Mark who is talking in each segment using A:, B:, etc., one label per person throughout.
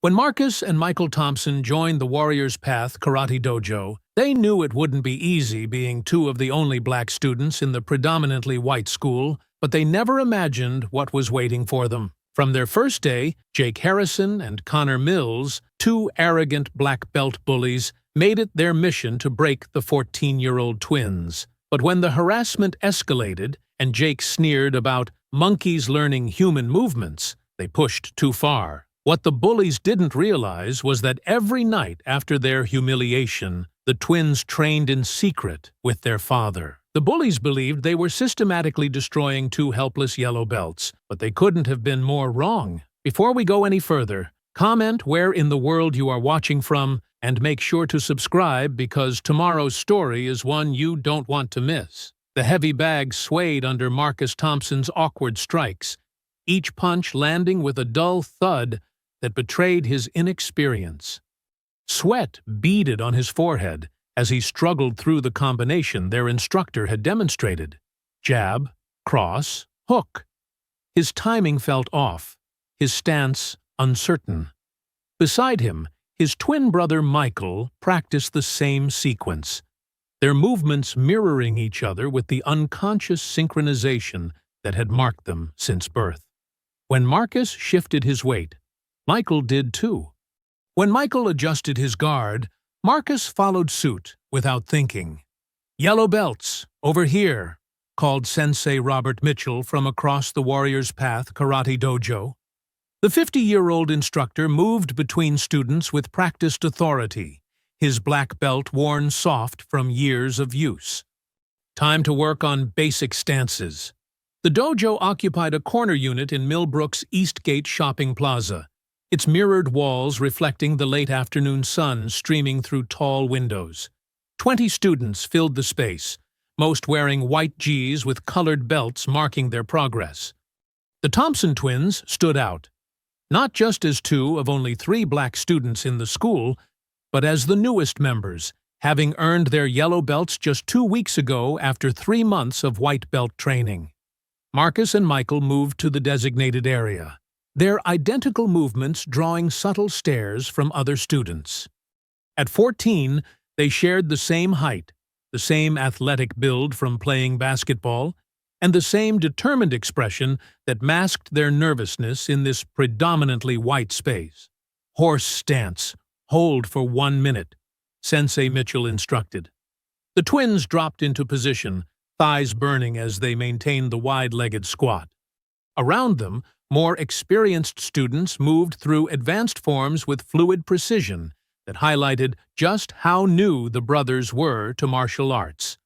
A: When Marcus and Michael Thompson joined the Warriors Path Karate Dojo, they knew it wouldn't be easy being two of the only black students in the predominantly white school, but they never imagined what was waiting for them. From their first day, Jake Harrison and Connor Mills, two arrogant black belt bullies, made it their mission to break the 14-year-old twins. But when the harassment escalated and Jake sneered about monkeys learning human movements, they pushed too far. What the bullies didn't realize was that every night after their humiliation, the twins trained in secret with their father. The bullies believed they were systematically destroying two helpless yellow belts, but they couldn't have been more wrong. Before we go any further, comment where in the world you are watching from, and make sure to subscribe because tomorrow's story is one you don't want to miss. The heavy bag swayed under Marcus Thompson's awkward strikes, each punch landing with a dull thud that betrayed his inexperience. Sweat beaded on his forehead as he struggled through the combination their instructor had demonstrated. Jab, cross, hook. His timing felt off, his stance uncertain. Beside him, his twin brother Michael practiced the same sequence, their movements mirroring each other with the unconscious synchronization that had marked them since birth. When Marcus shifted his weight, Michael did too. When Michael adjusted his guard, Marcus followed suit without thinking. "Yellow belts, over here," called Sensei Robert Mitchell from across the Warriors Path Karate Dojo. The 50-year-old instructor moved between students with practiced authority, his black belt worn soft from years of use. Time to work on basic stances. The dojo occupied a corner unit in Millbrook's Eastgate Shopping Plaza, its mirrored walls reflecting the late afternoon sun streaming through tall windows. 20 students filled the space, most wearing white G's with colored belts marking their progress. The Thompson twins stood out, not just as two of only 3 black students in the school, but as the newest members, having earned their yellow belts just 2 weeks ago after 3 months of white belt training. Marcus and Michael moved to the designated area, their identical movements drawing subtle stares from other students. At 14, they shared the same height, the same athletic build from playing basketball, and the same determined expression that masked their nervousness in this predominantly white space. "Horse stance. Hold for 1 minute," Sensei Mitchell instructed. The twins dropped into position, thighs burning as they maintained the wide-legged squat. Around them, more experienced students moved through advanced forms with fluid precision that highlighted just how new the brothers were to martial arts.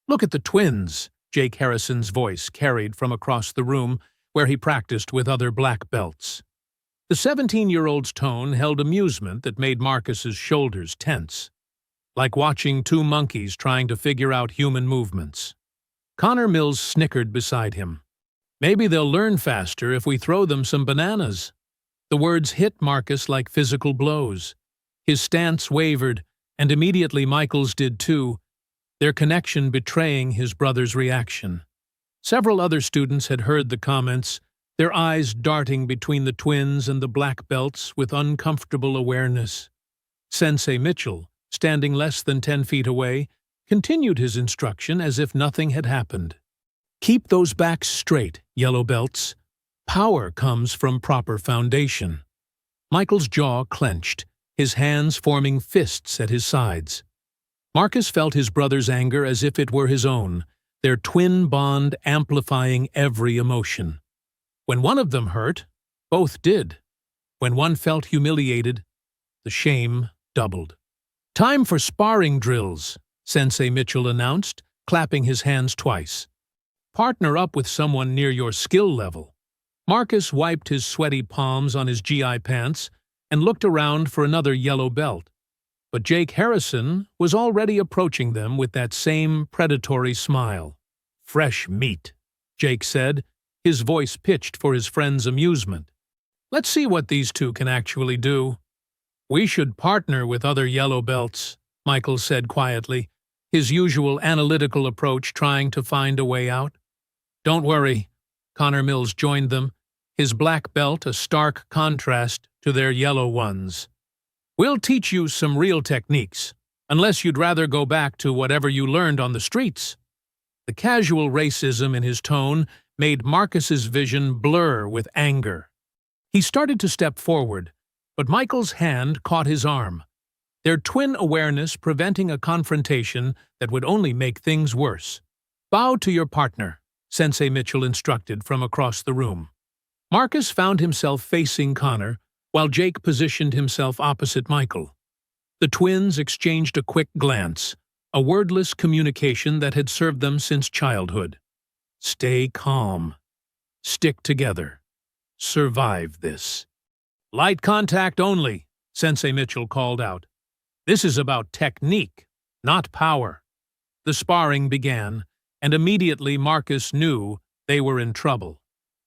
A: "Look at the twins," Jake Harrison's voice carried from across the room where he practiced with other black belts. The 17-year-old's tone held amusement that made Marcus's shoulders tense, like watching 2 monkeys trying to figure out human movements. Connor Mills snickered beside him. "Maybe they'll learn faster if we throw them some bananas." The words hit Marcus like physical blows. His stance wavered, and immediately Michael's did too, their connection betraying his brother's reaction. Several other students had heard the comments, their eyes darting between the twins and the black belts with uncomfortable awareness. Sensei Mitchell, standing less than 10 feet away, continued his instruction as if nothing had happened. "Keep those backs straight, yellow belts. Power comes from proper foundation." Michael's jaw clenched, his hands forming fists at his sides. Marcus felt his brother's anger as if it were his own, their twin bond amplifying every emotion. When one of them hurt, both did. When one felt humiliated, the shame doubled. "Time for sparring drills," Sensei Mitchell announced, clapping his hands twice. "Partner up with someone near your skill level." Marcus wiped his sweaty palms on his GI pants and looked around for another yellow belt. But Jake Harrison was already approaching them with that same predatory smile. "Fresh meat," Jake said, his voice pitched for his friend's amusement. "Let's see what these two can actually do." "We should partner with other yellow belts," Michael said quietly, his usual analytical approach trying to find a way out. "Don't worry," Connor Mills joined them, his black belt a stark contrast to their yellow ones. "We'll teach you some real techniques, unless you'd rather go back to whatever you learned on the streets." The casual racism in his tone made Marcus's vision blur with anger. He started to step forward, but Michael's hand caught his arm, their twin awareness preventing a confrontation that would only make things worse. "Bow to your partner," Sensei Mitchell instructed from across the room. Marcus found himself facing Connor, while Jake positioned himself opposite Michael. The twins exchanged a quick glance, a wordless communication that had served them since childhood. Stay calm. Stick together. Survive this. "Light contact only," Sensei Mitchell called out. "This is about technique, not power." The sparring began, and immediately Marcus knew they were in trouble.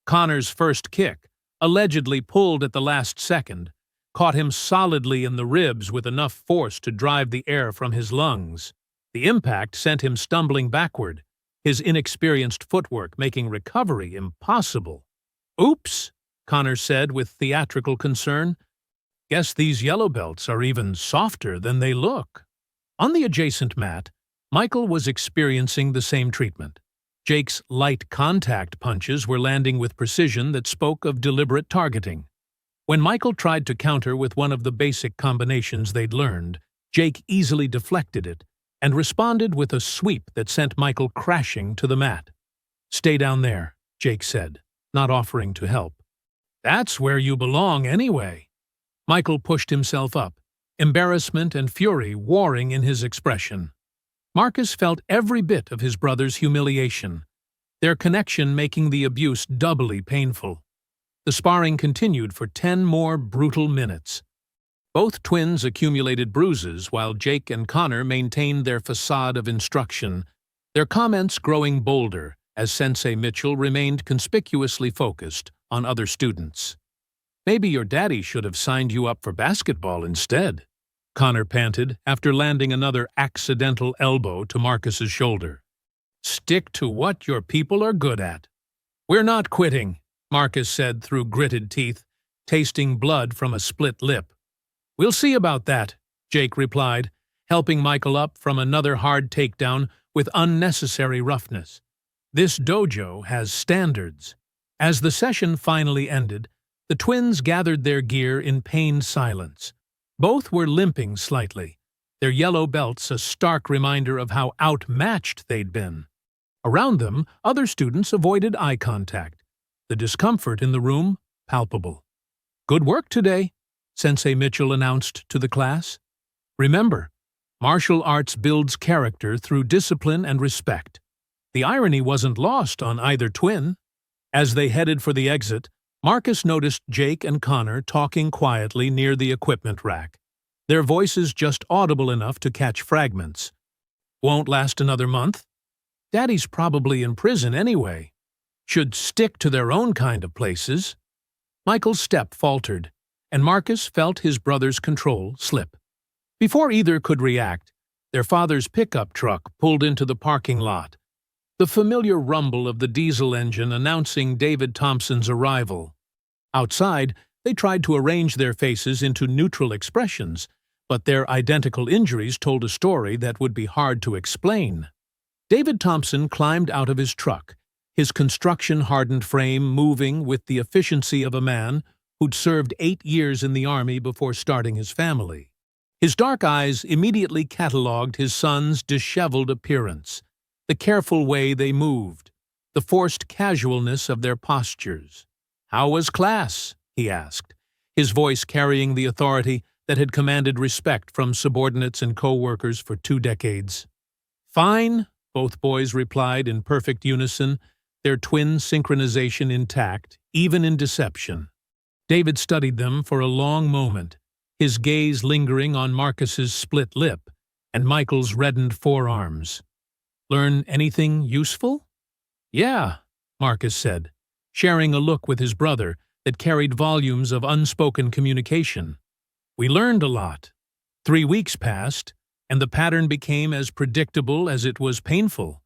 A: Connor's first kick, allegedly pulled at the last second, caught him solidly in the ribs with enough force to drive the air from his lungs. The impact sent him stumbling backward, his inexperienced footwork making recovery impossible. "Oops," Connor said with theatrical concern. "Guess these yellow belts are even softer than they look." On the adjacent mat, Michael was experiencing the same treatment. Jake's light contact punches were landing with precision that spoke of deliberate targeting. When Michael tried to counter with one of the basic combinations they'd learned, Jake easily deflected it and responded with a sweep that sent Michael crashing to the mat. "Stay down there," Jake said, not offering to help. "That's where you belong anyway." Michael pushed himself up, embarrassment and fury warring in his expression. Marcus felt every bit of his brother's humiliation, their connection making the abuse doubly painful. The sparring continued for 10 more brutal minutes. Both twins accumulated bruises while Jake and Connor maintained their facade of instruction, their comments growing bolder as Sensei Mitchell remained conspicuously focused on other students. "Maybe your daddy should have signed you up for basketball instead," Connor panted after landing another accidental elbow to Marcus's shoulder. "Stick to what your people are good at." "We're not quitting," Marcus said through gritted teeth, tasting blood from a split lip. "We'll see about that," Jake replied, helping Michael up from another hard takedown with unnecessary roughness. "This dojo has standards." As the session finally ended, the twins gathered their gear in pained silence. Both were limping slightly, their yellow belts a stark reminder of how outmatched they'd been. Around them, other students avoided eye contact, the discomfort in the room palpable. "Good work today," Sensei Mitchell announced to the class. "Remember, martial arts builds character through discipline and respect." The irony wasn't lost on either twin. As they headed for the exit, Marcus noticed Jake and Connor talking quietly near the equipment rack, their voices just audible enough to catch fragments. "Won't last another month? Daddy's probably in prison anyway. Should stick to their own kind of places." Michael's step faltered, and Marcus felt his brother's control slip. Before either could react, their father's pickup truck pulled into the parking lot, the familiar rumble of the diesel engine announcing David Thompson's arrival. Outside, they tried to arrange their faces into neutral expressions, but their identical injuries told a story that would be hard to explain. David Thompson climbed out of his truck, his construction-hardened frame moving with the efficiency of a man who'd served 8 years in the Army before starting his family. His dark eyes immediately catalogued his son's disheveled appearance, the careful way they moved, the forced casualness of their postures. "How was class?" he asked, his voice carrying the authority that had commanded respect from subordinates and co-workers for 2 decades. "Fine," both boys replied in perfect unison, their twin synchronization intact, even in deception. David studied them for a long moment, his gaze lingering on Marcus's split lip and Michael's reddened forearms. "Learn anything useful?" "Yeah," Marcus said, sharing a look with his brother that carried volumes of unspoken communication. "We learned a lot." 3 weeks passed, and the pattern became as predictable as it was painful.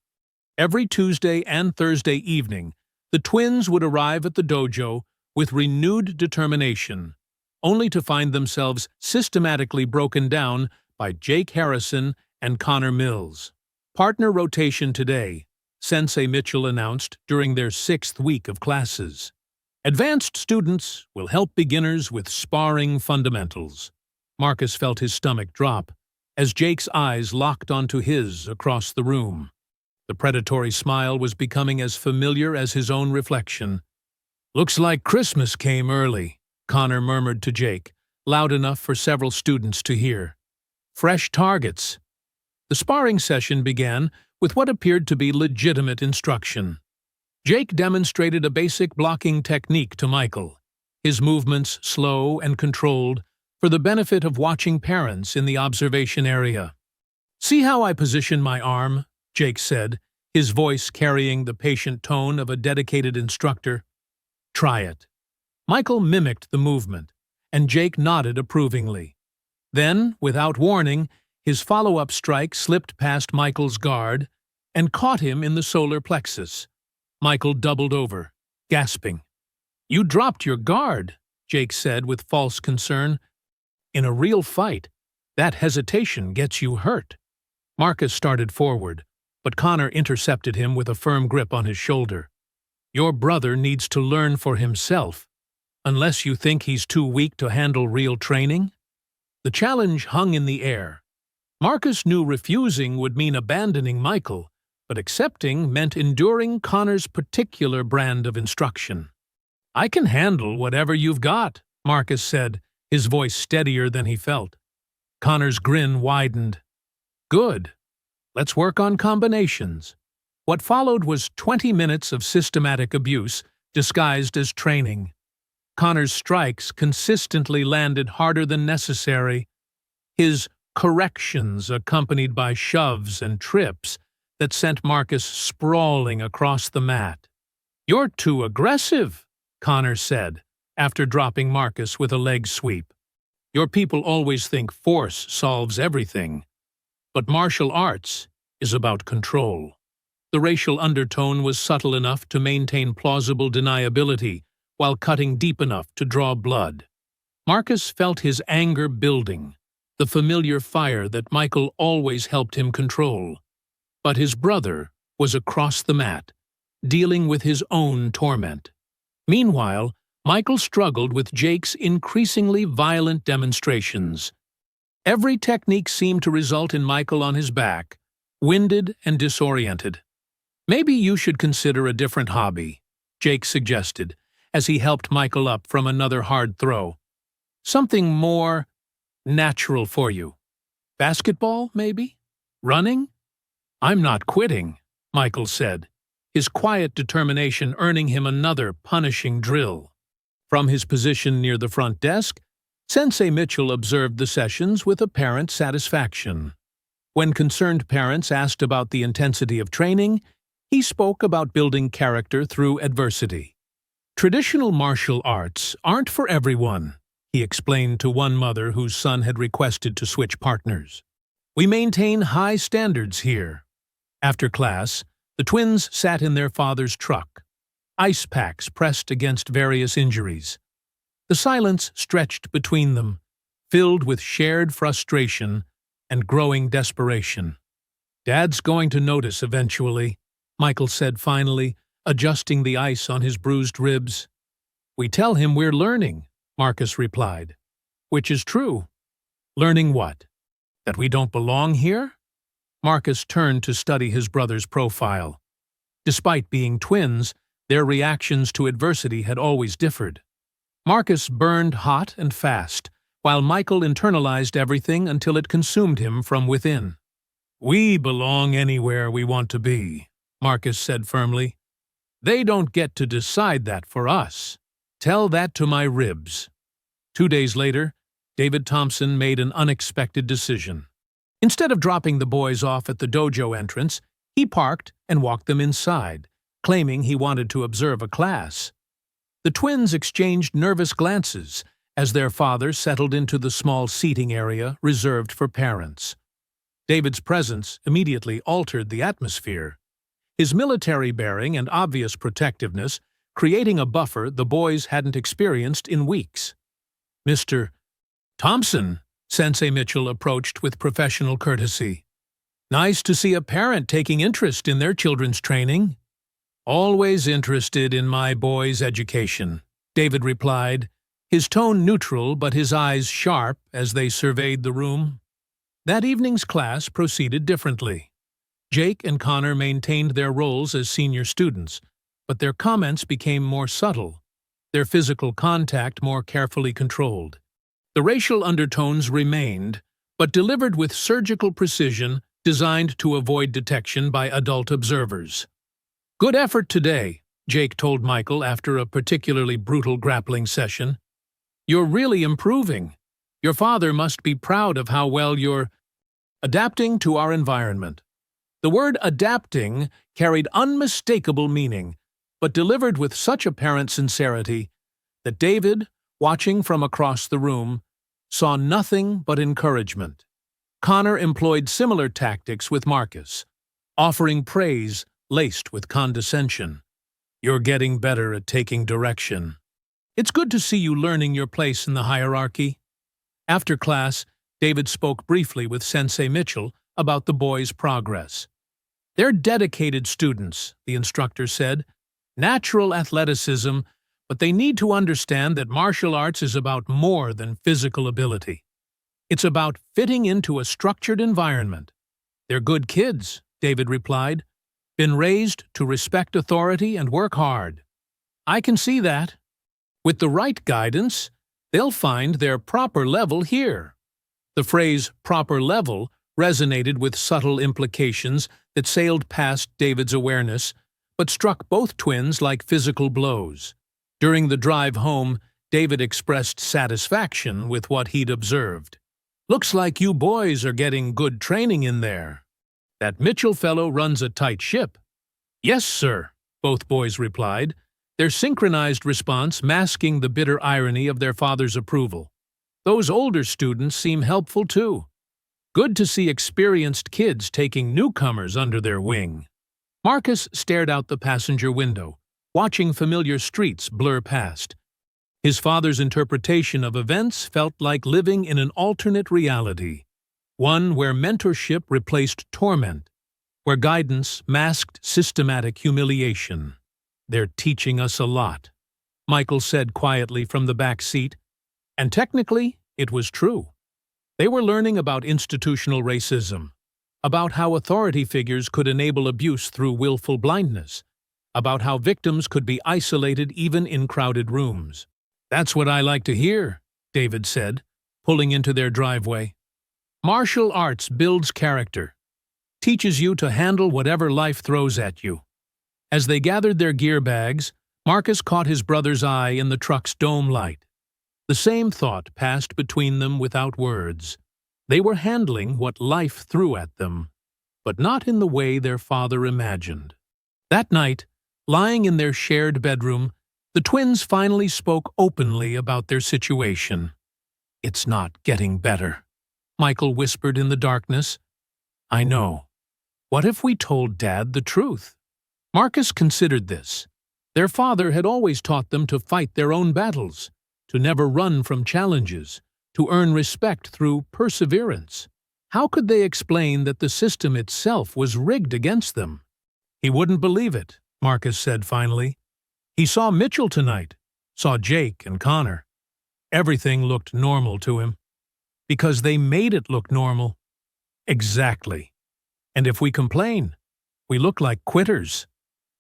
A: Every Tuesday and Thursday evening, the twins would arrive at the dojo with renewed determination, only to find themselves systematically broken down by Jake Harrison and Connor Mills. Partner rotation today, Sensei Mitchell announced during their 6th week of classes. Advanced students will help beginners with sparring fundamentals. Marcus felt his stomach drop as Jake's eyes locked onto his across the room. The predatory smile was becoming as familiar as his own reflection. "Looks like Christmas came early," Connor murmured to Jake, loud enough for several students to hear. "Fresh targets." The sparring session began with what appeared to be legitimate instruction. Jake demonstrated a basic blocking technique to Michael, his movements slow and controlled for the benefit of watching parents in the observation area. "See how I position my arm?" Jake said, his voice carrying the patient tone of a dedicated instructor. "Try it." Michael mimicked the movement, and Jake nodded approvingly. Then, without warning, his follow-up strike slipped past Michael's guard and caught him in the solar plexus. Michael doubled over, gasping. "You dropped your guard," Jake said with false concern. "In a real fight, that hesitation gets you hurt." Marcus started forward, but Connor intercepted him with a firm grip on his shoulder. "Your brother needs to learn for himself, unless you think he's too weak to handle real training." The challenge hung in the air. Marcus knew refusing would mean abandoning Michael, but accepting meant enduring Connor's particular brand of instruction. "I can handle whatever you've got," Marcus said, his voice steadier than he felt. Connor's grin widened. "Good. Let's work on combinations." What followed was 20 minutes of systematic abuse disguised as training. Connor's strikes consistently landed harder than necessary, his corrections accompanied by shoves and trips that sent Marcus sprawling across the mat. "You're too aggressive," Connor said, after dropping Marcus with a leg sweep. "Your people always think force solves everything, but martial arts is about control." The racial undertone was subtle enough to maintain plausible deniability while cutting deep enough to draw blood. Marcus felt his anger building, the familiar fire that Michael always helped him control. But his brother was across the mat, dealing with his own torment. Meanwhile, Michael struggled with Jake's increasingly violent demonstrations. Every technique seemed to result in Michael on his back, winded and disoriented. "Maybe you should consider a different hobby," Jake suggested, as he helped Michael up from another hard throw. "Something more natural for you. Basketball, maybe? Running?" "I'm not quitting," Michael said, his quiet determination earning him another punishing drill. From his position near the front desk, Sensei Mitchell observed the sessions with apparent satisfaction. When concerned parents asked about the intensity of training, he spoke about building character through adversity. "Traditional martial arts aren't for everyone," he explained to one mother whose son had requested to switch partners. "We maintain high standards here." After class, the twins sat in their father's truck, ice packs pressed against various injuries. The silence stretched between them, filled with shared frustration and growing desperation. "Dad's going to notice eventually," Michael said finally, adjusting the ice on his bruised ribs. "We tell him we're learning," Marcus replied. "Which is true." "Learning what? That we don't belong here?" Marcus turned to study his brother's profile. Despite being twins, their reactions to adversity had always differed. Marcus burned hot and fast, while Michael internalized everything until it consumed him from within. "We belong anywhere we want to be," Marcus said firmly. "They don't get to decide that for us. Tell that to my ribs." 2 days later, David Thompson made an unexpected decision. Instead of dropping the boys off at the dojo entrance, he parked and walked them inside, claiming he wanted to observe a class. The twins exchanged nervous glances as their father settled into the small seating area reserved for parents. David's presence immediately altered the atmosphere. His military bearing and obvious protectiveness creating a buffer the boys hadn't experienced in weeks. "Mr. Thompson," Sensei Mitchell approached with professional courtesy. "Nice to see a parent taking interest in their children's training." "Always interested in my boys' education," David replied, his tone neutral but his eyes sharp as they surveyed the room. That evening's class proceeded differently. Jake and Connor maintained their roles as senior students, but their comments became more subtle, their physical contact more carefully controlled. The racial undertones remained, but delivered with surgical precision designed to avoid detection by adult observers. "Good effort today," Jake told Michael after a particularly brutal grappling session. "You're really improving. Your father must be proud of how well you're adapting to our environment." The word adapting carried unmistakable meaning, but delivered with such apparent sincerity that David, watching from across the room, saw nothing but encouragement. Connor employed similar tactics with Marcus, offering praise laced with condescension. "You're getting better at taking direction. It's good to see you learning your place in the hierarchy." After class, David spoke briefly with Sensei Mitchell about the boys' progress. "They're dedicated students," the instructor said. "Natural athleticism, but they need to understand that martial arts is about more than physical ability. It's about fitting into a structured environment." "They're good kids," David replied. "Been raised to respect authority and work hard." "I can see that. With the right guidance, they'll find their proper level here." The phrase "proper level" resonated with subtle implications that sailed past David's awareness, but struck both twins like physical blows. During the drive home, David expressed satisfaction with what he'd observed. "Looks like you boys are getting good training in there. That Mitchell fellow runs a tight ship." "Yes, sir," both boys replied, their synchronized response masking the bitter irony of their father's approval. "Those older students seem helpful too. Good to see experienced kids taking newcomers under their wing." Marcus stared out the passenger window, watching familiar streets blur past. His father's interpretation of events felt like living in an alternate reality, one where mentorship replaced torment, where guidance masked systematic humiliation. "They're teaching us a lot," Michael said quietly from the back seat, and technically it was true. They were learning about institutional racism, about how authority figures could enable abuse through willful blindness, about how victims could be isolated even in crowded rooms. "That's what I like to hear," David said, pulling into their driveway. "Martial arts builds character, teaches you to handle whatever life throws at you." As they gathered their gear bags, Marcus caught his brother's eye in the truck's dome light. The same thought passed between them without words. They were handling what life threw at them, but not in the way their father imagined. That night, lying in their shared bedroom, the twins finally spoke openly about their situation. "It's not getting better," Michael whispered in the darkness. "I know. What if we told Dad the truth?" Marcus considered this. Their father had always taught them to fight their own battles, to never run from challenges, to earn respect through perseverance. How could they explain that the system itself was rigged against them? "He wouldn't believe it," Marcus said finally. "He saw Mitchell tonight, saw Jake and Connor. Everything looked normal to him. Because they made it look normal." "Exactly. And if we complain, we look like quitters,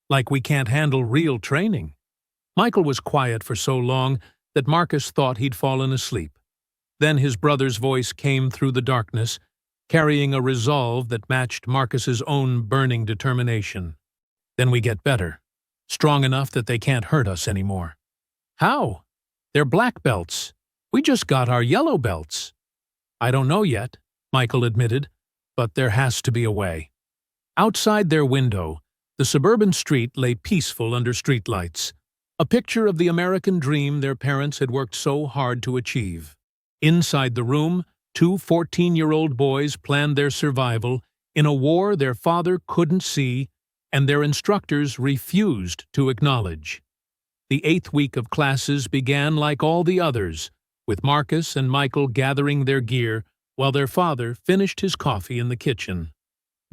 A: like we can't handle real training." Michael was quiet for so long that Marcus thought he'd fallen asleep. Then his brother's voice came through the darkness, carrying a resolve that matched Marcus's own burning determination. "Then we get better, strong enough that they can't hurt us anymore." "How? They're black belts. We just got our yellow belts." "I don't know yet," Michael admitted, "but there has to be a way." Outside their window, the suburban street lay peaceful under streetlights, a picture of the American dream their parents had worked so hard to achieve. Inside the room, two 14-year-old boys planned their survival in a war their father couldn't see and their instructors refused to acknowledge. The 8th week of classes began like all the others, with Marcus and Michael gathering their gear while their father finished his coffee in the kitchen.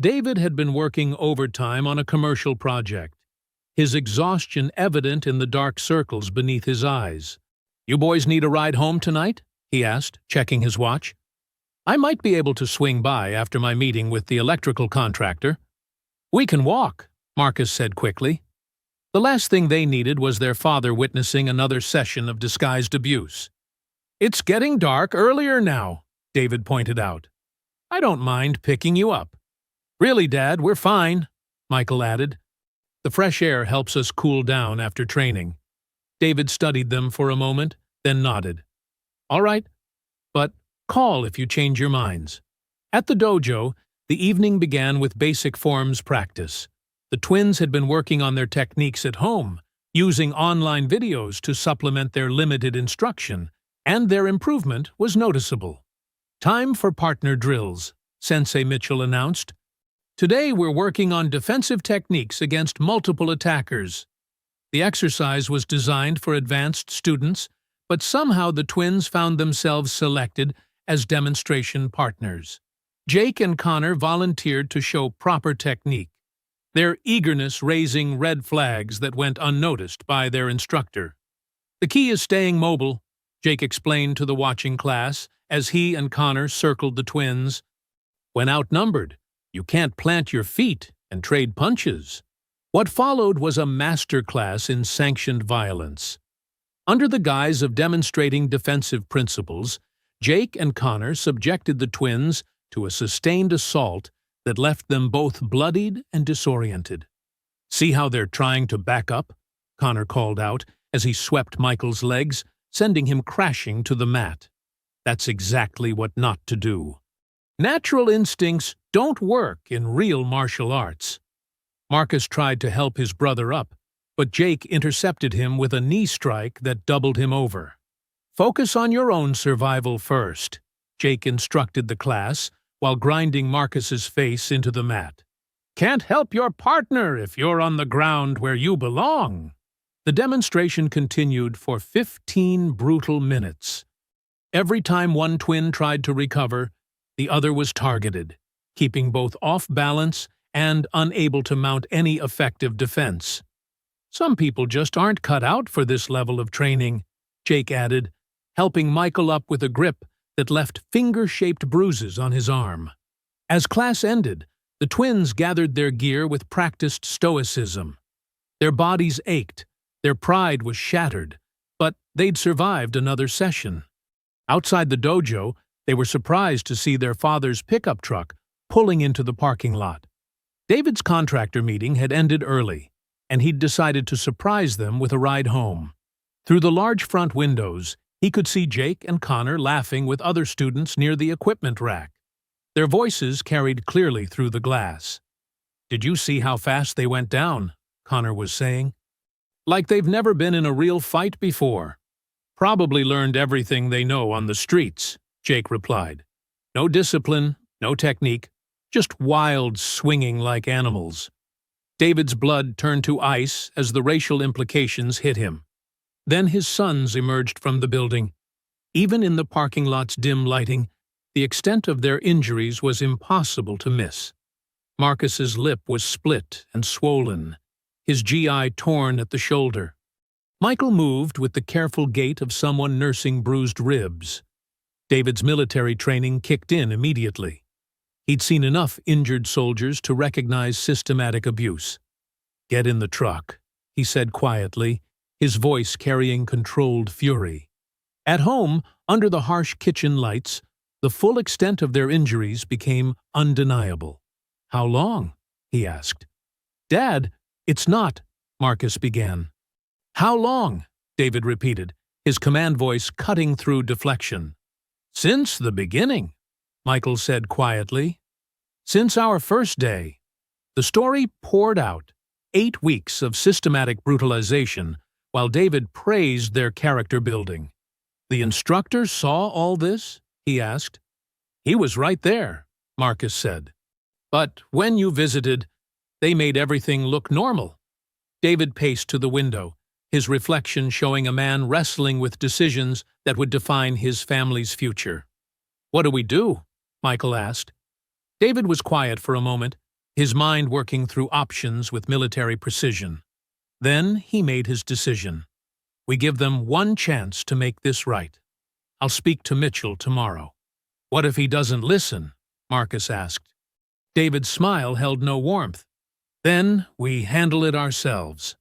A: David had been working overtime on a commercial project, his exhaustion evident in the dark circles beneath his eyes. "You boys need a ride home tonight?" he asked, checking his watch. "I might be able to swing by after my meeting with the electrical contractor." "We can walk," Marcus said quickly. The last thing they needed was their father witnessing another session of disguised abuse. "It's getting dark earlier now," David pointed out. "I don't mind picking you up." "Really, Dad, we're fine," Michael added. "The fresh air helps us cool down after training." David studied them for a moment, then nodded. "All right, but call if you change your minds." At the dojo, the evening began with basic forms practice. The twins had been working on their techniques at home, using online videos to supplement their limited instruction, and their improvement was noticeable. "Time for partner drills," Sensei Mitchell announced. "Today we're working on defensive techniques against multiple attackers." The exercise was designed for advanced students, but somehow the twins found themselves selected as demonstration partners. Jake and Connor volunteered to show proper technique, their eagerness raising red flags that went unnoticed by their instructor. "The key is staying mobile," Jake explained to the watching class as he and Connor circled the twins. "When outnumbered, you can't plant your feet and trade punches." What followed was a master class in sanctioned violence. Under the guise of demonstrating defensive principles, Jake and Connor subjected the twins to a sustained assault that left them both bloodied and disoriented. "See how they're trying to back up?" Connor called out as he swept Michael's legs, sending him crashing to the mat. That's exactly what not to do. Natural instincts don't work in real martial arts. Marcus tried to help his brother up, but Jake intercepted him with a knee strike that doubled him over. "Focus on your own survival first," Jake instructed the class while grinding Marcus's face into the mat. "Can't help your partner if you're on the ground where you belong." The demonstration continued for 15 brutal minutes. Every time one twin tried to recover, the other was targeted, keeping both off balance and unable to mount any effective defense. "Some people just aren't cut out for this level of training," Jake added, helping Michael up with a grip that left finger-shaped bruises on his arm. As class ended, the twins gathered their gear with practiced stoicism. Their bodies ached, their pride was shattered, but they'd survived another session. Outside the dojo, they were surprised to see their father's pickup truck pulling into the parking lot. David's contractor meeting had ended early, and he'd decided to surprise them with a ride home. Through the large front windows, he could see Jake and Connor laughing with other students near the equipment rack. Their voices carried clearly through the glass. "Did you see how fast they went down?" Connor was saying. "Like they've never been in a real fight before." "Probably learned everything they know on the streets," Jake replied. "No discipline, no technique, just wild swinging like animals." David's blood turned to ice as the racial implications hit him. Then his sons emerged from the building. Even in the parking lot's dim lighting, the extent of their injuries was impossible to miss. Marcus's lip was split and swollen, his GI torn at the shoulder. Michael moved with the careful gait of someone nursing bruised ribs. David's military training kicked in immediately. He'd seen enough injured soldiers to recognize systematic abuse. "Get in the truck," he said quietly, his voice carrying controlled fury. At home, under the harsh kitchen lights, the full extent of their injuries became undeniable. "How long?" he asked. "Dad, it's not," Marcus began. "How long?" David repeated, his command voice cutting through deflection. "Since the beginning," Michael said quietly. "Since our first day." The story poured out, 8 weeks of systematic brutalization, while David praised their character building. "The instructor saw all this?" he asked. "He was right there," Marcus said. "But when you visited, they made everything look normal." David paced to the window, his reflection showing a man wrestling with decisions that would define his family's future. "What do we do?" Michael asked. David was quiet for a moment, his mind working through options with military precision. Then he made his decision. "We give them one chance to make this right. I'll speak to Mitchell tomorrow." "What if he doesn't listen?" Marcus asked. David's smile held no warmth. "Then we handle it ourselves."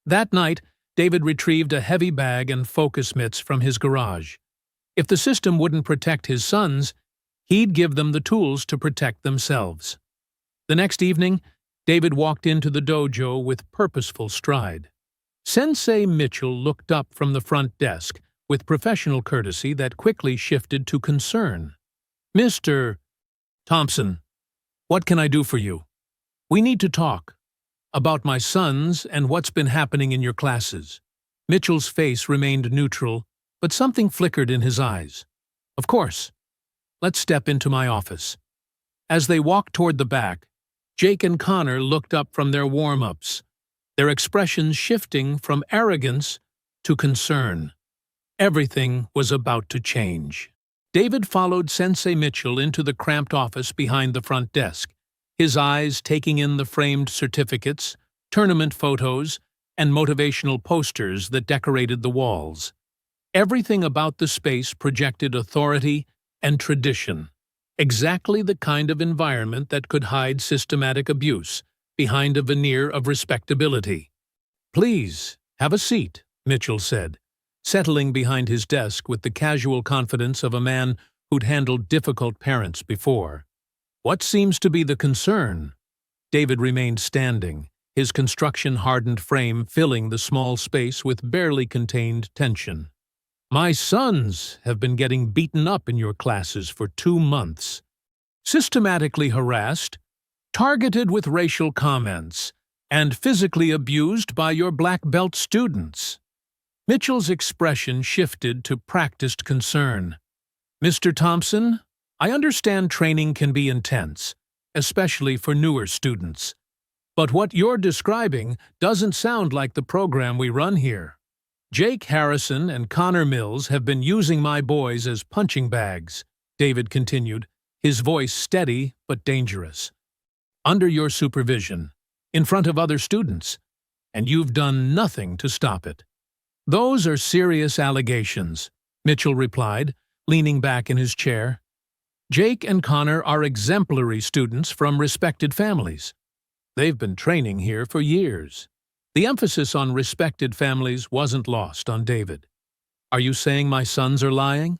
A: That night, David retrieved a heavy bag and focus mitts from his garage. If the system wouldn't protect his sons, he'd give them the tools to protect themselves. The next evening, David walked into the dojo with purposeful stride. Sensei Mitchell looked up from the front desk with professional courtesy that quickly shifted to concern. "Mr. Thompson, what can I do for you? We need to talk about my sons and what's been happening in your classes." Mitchell's face remained neutral, but something flickered in his eyes. "Of course. Let's step into my office." As they walked toward the back, Jake and Connor looked up from their warm-ups, their expressions shifting from arrogance to concern. Everything was about to change. David followed Sensei Mitchell into the cramped office behind the front desk, his eyes taking in the framed certificates, tournament photos, and motivational posters that decorated the walls. Everything about the space projected authority and tradition, exactly the kind of environment that could hide systematic abuse behind a veneer of respectability. "Please, have a seat," Mitchell said, settling behind his desk with the casual confidence of a man who'd handled difficult parents before. "What seems to be the concern?" David remained standing, his construction-hardened frame filling the small space with barely contained tension. "My sons have been getting beaten up in your classes for 2 months. Systematically harassed, targeted with racial comments, and physically abused by your black belt students." Mitchell's expression shifted to practiced concern. "Mr. Thompson, I understand training can be intense, especially for newer students. But what you're describing doesn't sound like the program we run here. Jake Harrison and Connor Mills have been using my boys as punching bags," David continued, his voice steady but dangerous. "Under your supervision, in front of other students, and you've done nothing to stop it." "Those are serious allegations," Mitchell replied, leaning back in his chair. "Jake and Connor are exemplary students from respected families. They've been training here for years." The emphasis on respected families wasn't lost on David. "Are you saying my sons are lying?"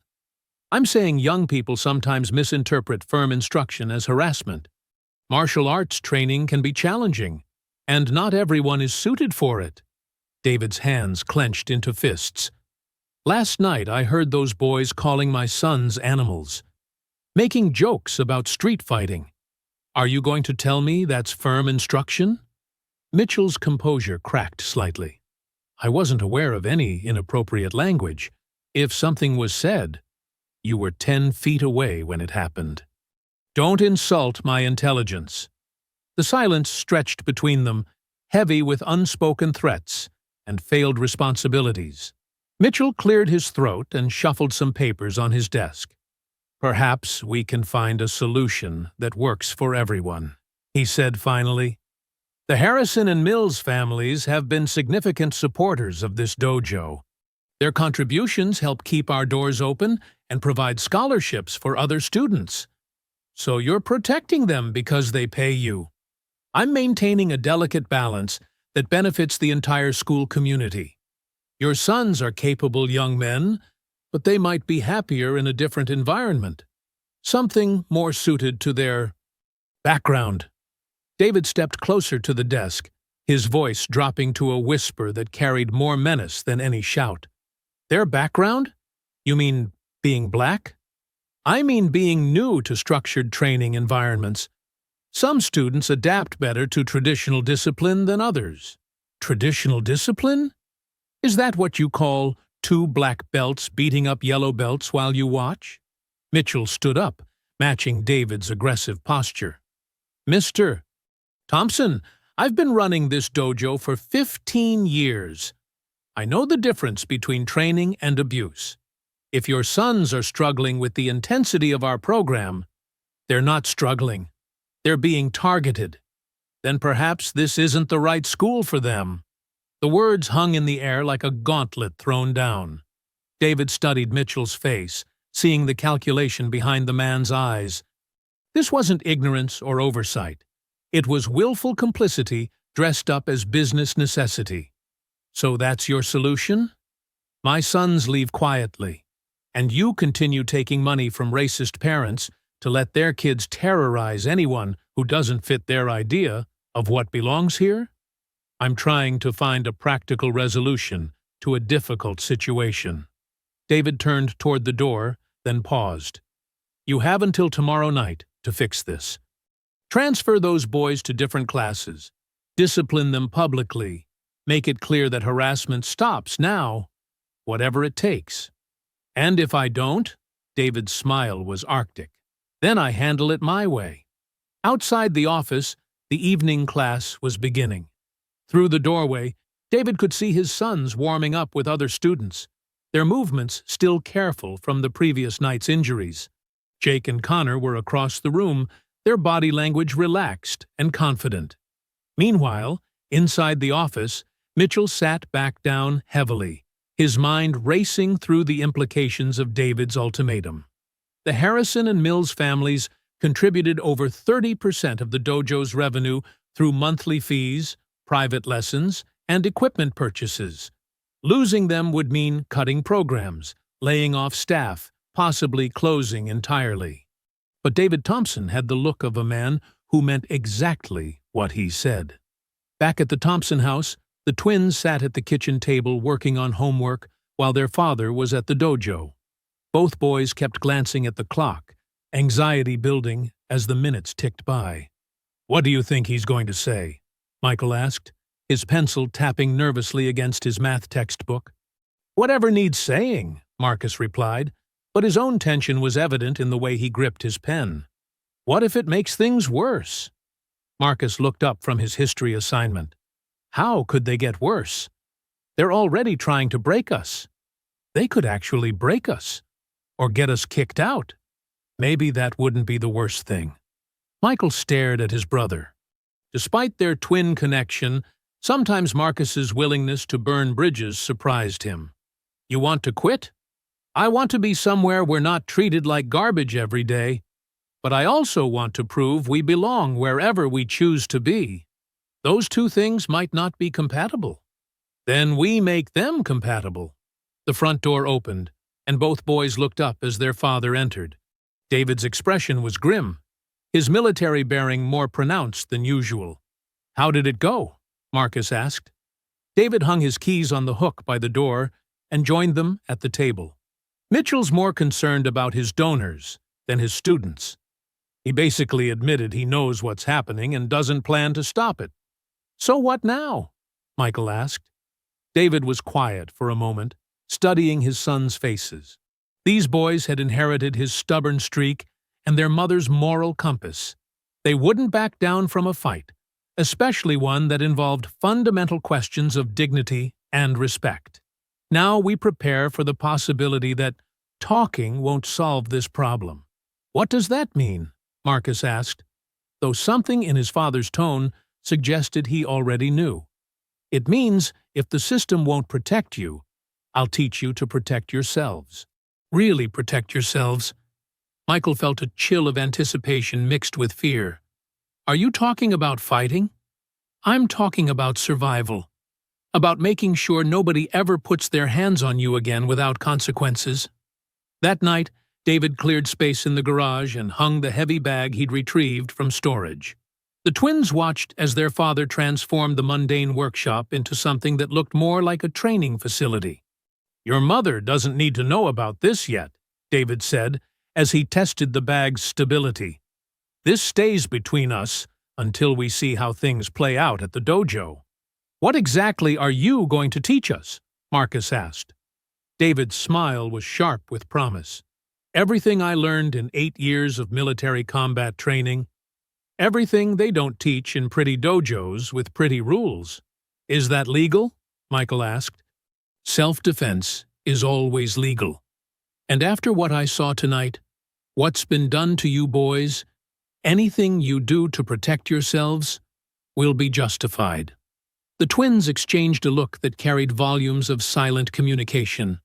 A: "I'm saying young people sometimes misinterpret firm instruction as harassment. Martial arts training can be challenging, and not everyone is suited for it." David's hands clenched into fists. "Last night I heard those boys calling my sons animals, making jokes about street fighting. Are you going to tell me that's firm instruction?" Mitchell's composure cracked slightly. "I wasn't aware of any inappropriate language. If something was said, you were 10 feet away when it happened. Don't insult my intelligence." The silence stretched between them, heavy with unspoken threats and failed responsibilities. Mitchell cleared his throat and shuffled some papers on his desk. "Perhaps we can find a solution that works for everyone," he said finally. "The Harrison and Mills families have been significant supporters of this dojo. Their contributions help keep our doors open and provide scholarships for other students. So you're protecting them because they pay you. I'm maintaining a delicate balance that benefits the entire school community. Your sons are capable young men, but they might be happier in a different environment, something more suited to their background." David stepped closer to the desk, his voice dropping to a whisper that carried more menace than any shout. "Their background? You mean being black?" "I mean being new to structured training environments. Some students adapt better to traditional discipline than others." "Traditional discipline? Is that what you call 2 black belts beating up yellow belts while you watch?" Mitchell stood up, matching David's aggressive posture. "Mr. Thompson, I've been running this dojo for 15 years. I know the difference between training and abuse. If your sons are struggling with the intensity of our program, they're not struggling. They're being targeted. Then perhaps this isn't the right school for them." The words hung in the air like a gauntlet thrown down. David studied Mitchell's face, seeing the calculation behind the man's eyes. This wasn't ignorance or oversight. It was willful complicity dressed up as business necessity. "So that's your solution? My sons leave quietly, and you continue taking money from racist parents to let their kids terrorize anyone who doesn't fit their idea of what belongs here? I'm trying to find a practical resolution to a difficult situation." David turned toward the door, then paused. "You have until tomorrow night to fix this. Transfer those boys to different classes. Discipline them publicly. Make it clear that harassment stops now, whatever it takes. And if I don't," David's smile was arctic, "then I handle it my way." Outside the office, the evening class was beginning. Through the doorway, David could see his sons warming up with other students, their movements still careful from the previous night's injuries. Jake and Connor were across the room, their body language relaxed and confident. Meanwhile, inside the office, Mitchell sat back down heavily, his mind racing through the implications of David's ultimatum. The Harrison and Mills families contributed over 30% of the dojo's revenue through monthly fees, private lessons, and equipment purchases. Losing them would mean cutting programs, laying off staff, possibly closing entirely. But David Thompson had the look of a man who meant exactly what he said. Back at the Thompson house, the twins sat at the kitchen table working on homework while their father was at the dojo. Both boys kept glancing at the clock, anxiety building as the minutes ticked by. "What do you think he's going to say?" Michael asked, his pencil tapping nervously against his math textbook. "Whatever needs saying," Marcus replied, but his own tension was evident in the way he gripped his pen. "What if it makes things worse?" Marcus looked up from his history assignment. "How could they get worse? They're already trying to break us. They could actually break us, or get us kicked out. Maybe that wouldn't be the worst thing." Michael stared at his brother. Despite their twin connection, sometimes Marcus's willingness to burn bridges surprised him. "You want to quit? I want to be somewhere we're not treated like garbage every day, but I also want to prove we belong wherever we choose to be. Those two things might not be compatible. Then we make them compatible." The front door opened, and both boys looked up as their father entered. David's expression was grim, his military bearing more pronounced than usual. "How did it go?" Marcus asked. David hung his keys on the hook by the door and joined them at the table. Mitchell's more concerned about his donors than his students. He basically admitted he knows what's happening and doesn't plan to stop it. "So what now?" Michael asked. David was quiet for a moment, studying his sons' faces. These boys had inherited his stubborn streak and their mother's moral compass. They wouldn't back down from a fight, especially one that involved fundamental questions of dignity and respect. Now we prepare for the possibility that talking won't solve this problem. "What does that mean?" Marcus asked, though something in his father's tone suggested he already knew. "It means if the system won't protect you, I'll teach you to protect yourselves." "Really protect yourselves?" Michael felt a chill of anticipation mixed with fear. "Are you talking about fighting?" "I'm talking about survival. About making sure nobody ever puts their hands on you again without consequences." That night, David cleared space in the garage and hung the heavy bag he'd retrieved from storage. The twins watched as their father transformed the mundane workshop into something that looked more like a training facility. "Your mother doesn't need to know about this yet," David said, as he tested the bag's stability. "This stays between us until we see how things play out at the dojo." "What exactly are you going to teach us?" Marcus asked. David's smile was sharp with promise. "Everything I learned in 8 years of military combat training. Everything they don't teach in pretty dojos with pretty rules." "Is that legal?" Michael asked. Self-defense is always legal. And after what I saw tonight, what's been done to you boys, anything you do to protect yourselves will be justified. The twins exchanged a look that carried volumes of silent communication.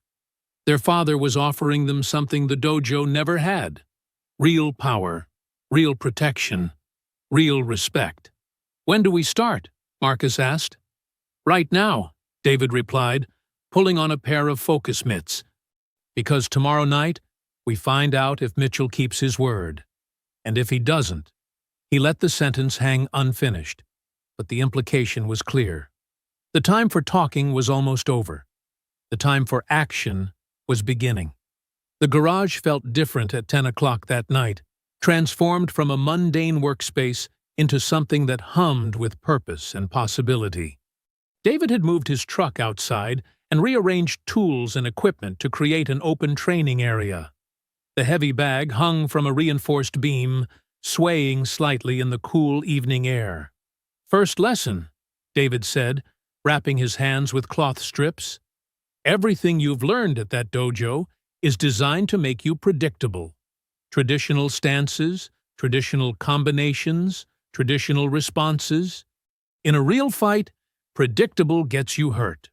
A: Their father was offering them something the dojo never had: real power, real protection, real respect. "When do we start?" Marcus asked. "Right now," David replied, pulling on a pair of focus mitts. "Because tomorrow night, we find out if Mitchell keeps his word. And if he doesn't." He let the sentence hang unfinished, but the implication was clear. The time for talking was almost over. The time for action was beginning. The garage felt different at 10 o'clock that night, transformed from a mundane workspace into something that hummed with purpose and possibility. David had moved his truck outside and rearranged tools and equipment to create an open training area. The heavy bag hung from a reinforced beam, swaying slightly in the cool evening air. "First lesson," David said, wrapping his hands with cloth strips. "Everything you've learned at that dojo is designed to make you predictable. Traditional stances, traditional combinations, traditional responses. In a real fight, predictable gets you hurt."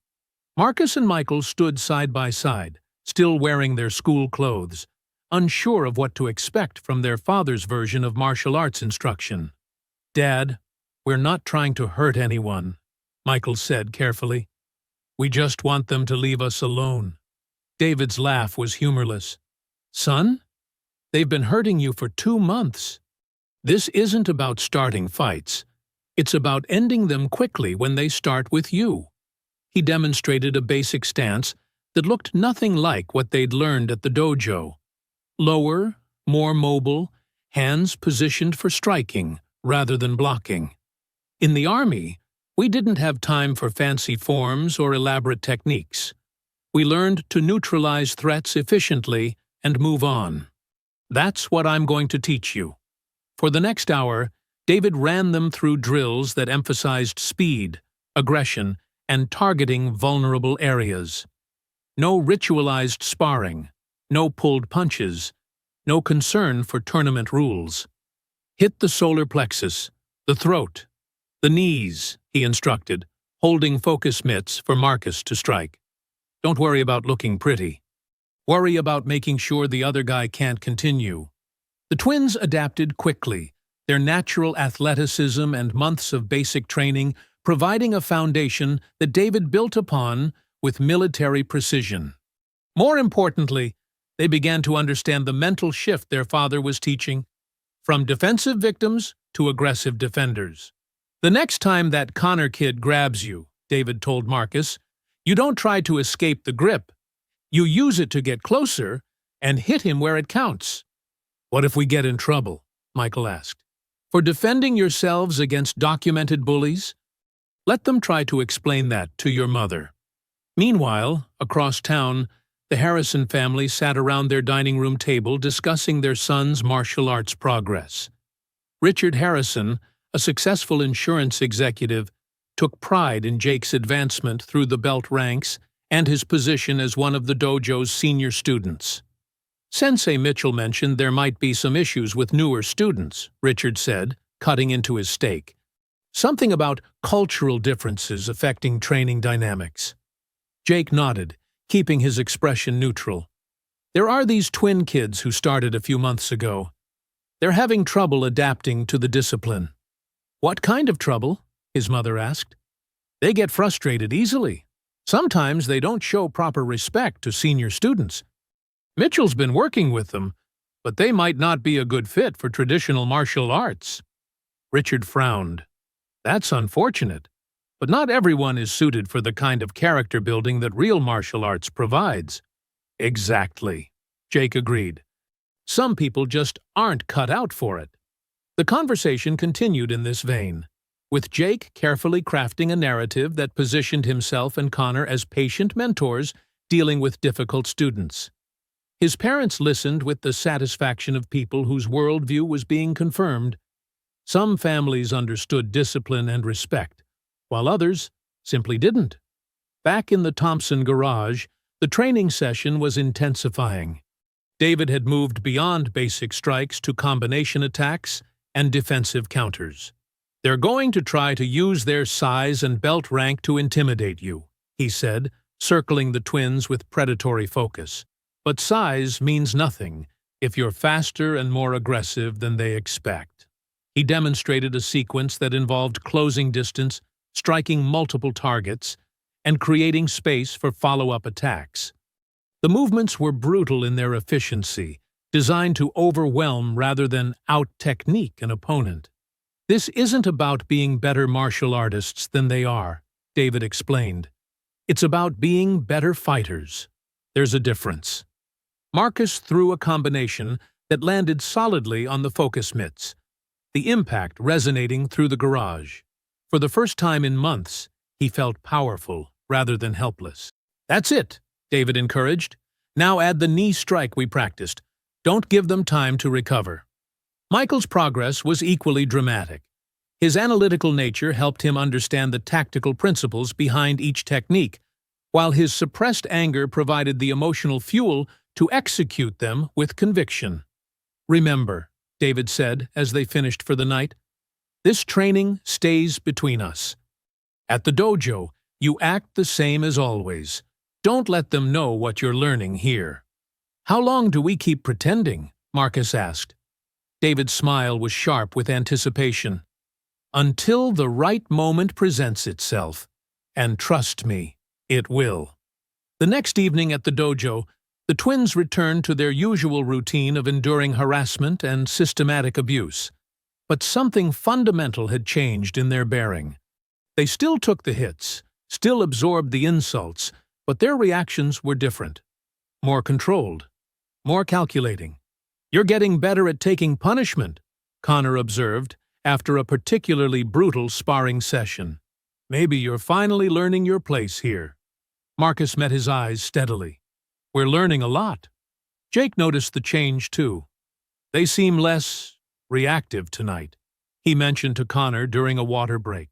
A: Marcus and Michael stood side by side, still wearing their school clothes, unsure of what to expect from their father's version of martial arts instruction. "Dad, we're not trying to hurt anyone," Michael said carefully. "We just want them to leave us alone." David's laugh was humorless. "Son, they've been hurting you for 2 months. This isn't about starting fights. It's about ending them quickly when they start with you." He demonstrated a basic stance that looked nothing like what they'd learned at the dojo. Lower, more mobile, hands positioned for striking rather than blocking. In the Army, we didn't have time for fancy forms or elaborate techniques. We learned to neutralize threats efficiently and move on. That's what I'm going to teach you. For the next hour, David ran them through drills that emphasized speed, aggression, and targeting vulnerable areas. No ritualized sparring, no pulled punches, no concern for tournament rules. "Hit the solar plexus, the throat, the knees," he instructed, holding focus mitts for Marcus to strike. "Don't worry about looking pretty. Worry about making sure the other guy can't continue." The twins adapted quickly, their natural athleticism and months of basic training providing a foundation that David built upon with military precision. More importantly, they began to understand the mental shift their father was teaching, from defensive victims to aggressive defenders. "The next time that Connor kid grabs you," David told Marcus, "you don't try to escape the grip. You use it to get closer and hit him where it counts." "What if we get in trouble?" Michael asked. "For defending yourselves against documented bullies? Let them try to explain that to your mother." Meanwhile, across town, the Harrison family sat around their dining room table discussing their son's martial arts progress. Richard Harrison, a successful insurance executive, took pride in Jake's advancement through the belt ranks and his position as one of the dojo's senior students. "Sensei Mitchell mentioned there might be some issues with newer students," Richard said, cutting into his steak. "Something about cultural differences affecting training dynamics." Jake nodded, keeping his expression neutral. "There are these twin kids who started a few months ago. They're having trouble adapting to the discipline." "What kind of trouble?" his mother asked. "They get frustrated easily. Sometimes they don't show proper respect to senior students. Mitchell's been working with them, but they might not be a good fit for traditional martial arts." Richard frowned. "That's unfortunate, but not everyone is suited for the kind of character building that real martial arts provides." "Exactly," Jake agreed. "Some people just aren't cut out for it." The conversation continued in this vein, with Jake carefully crafting a narrative that positioned himself and Connor as patient mentors dealing with difficult students. His parents listened with the satisfaction of people whose worldview was being confirmed. Some families understood discipline and respect, while others simply didn't. Back in the Thompson garage, the training session was intensifying. David had moved beyond basic strikes to combination attacks and defensive counters. "They're going to try to use their size and belt rank to intimidate you," he said, circling the twins with predatory focus. "But size means nothing if you're faster and more aggressive than they expect." He demonstrated a sequence that involved closing distance, striking multiple targets, and creating space for follow-up attacks. The movements were brutal in their efficiency, designed to overwhelm rather than out-technique an opponent. "This isn't about being better martial artists than they are," David explained. "It's about being better fighters. There's a difference." Marcus threw a combination that landed solidly on the focus mitts, the impact resonating through the garage. For the first time in months, he felt powerful rather than helpless. "That's it," David encouraged. "Now add the knee strike we practiced. Don't give them time to recover." Michael's progress was equally dramatic. His analytical nature helped him understand the tactical principles behind each technique, while his suppressed anger provided the emotional fuel to execute them with conviction. "Remember," David said as they finished for the night, "this training stays between us. At the dojo, you act the same as always. Don't let them know what you're learning here." "How long do we keep pretending?" Marcus asked. David's smile was sharp with anticipation. "Until the right moment presents itself. And trust me, it will." The next evening at the dojo, the twins returned to their usual routine of enduring harassment and systematic abuse. But something fundamental had changed in their bearing. They still took the hits, still absorbed the insults, but their reactions were different. More controlled, more calculating. "You're getting better at taking punishment," Connor observed after a particularly brutal sparring session. "Maybe you're finally learning your place here." Marcus met his eyes steadily. "We're learning a lot." Jake noticed the change too. "They seem less reactive tonight," he mentioned to Connor during a water break.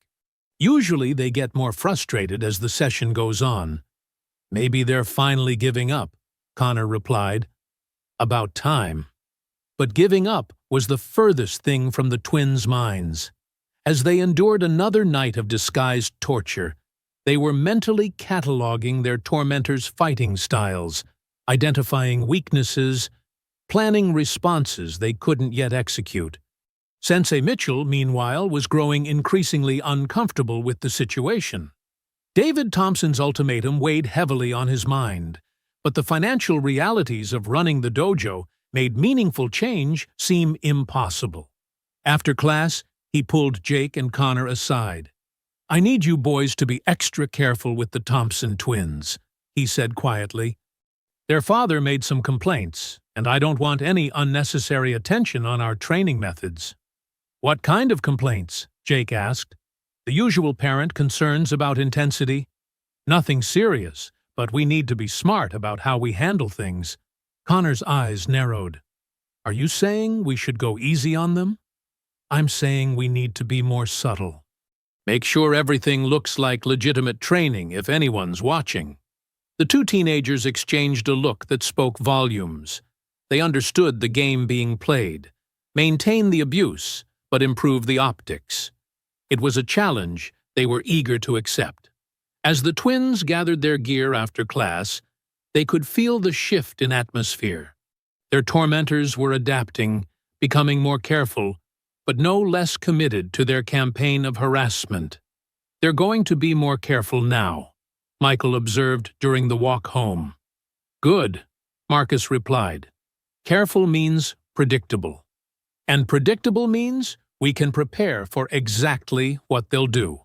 A: "Usually they get more frustrated as the session goes on." "Maybe they're finally giving up," Connor replied. "About time." But giving up was the furthest thing from the twins' minds. As they endured another night of disguised torture, they were mentally cataloging their tormentors' fighting styles, identifying weaknesses, planning responses they couldn't yet execute. Sensei Mitchell, meanwhile, was growing increasingly uncomfortable with the situation. David Thompson's ultimatum weighed heavily on his mind, but the financial realities of running the dojo made meaningful change seem impossible. After class, he pulled Jake and Connor aside. "I need you boys to be extra careful with the Thompson twins," he said quietly. "Their father made some complaints, and I don't want any unnecessary attention on our training methods." "What kind of complaints?" Jake asked. "The usual parent concerns about intensity." "Nothing serious, but we need to be smart about how we handle things." Connor's eyes narrowed. "Are you saying we should go easy on them?" "I'm saying we need to be more subtle. Make sure everything looks like legitimate training if anyone's watching." The two teenagers exchanged a look that spoke volumes. They understood the game being played. Maintain the abuse, but improve the optics. It was a challenge they were eager to accept. As the twins gathered their gear after class, they could feel the shift in atmosphere. Their tormentors were adapting, becoming more careful, but no less committed to their campaign of harassment. "They're going to be more careful now," Michael observed during the walk home. "Good," Marcus replied. "Careful means predictable. And predictable means we can prepare for exactly what they'll do."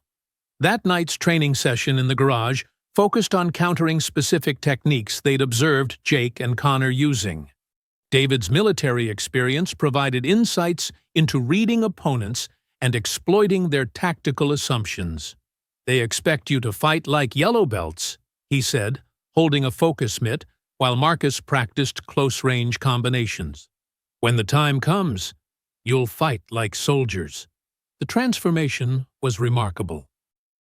A: That night's training session in the garage focused on countering specific techniques they'd observed Jake and Connor using. David's military experience provided insights into reading opponents and exploiting their tactical assumptions. "They expect you to fight like yellow belts," he said, holding a focus mitt while Marcus practiced close-range combinations. "When the time comes, you'll fight like soldiers." The transformation was remarkable.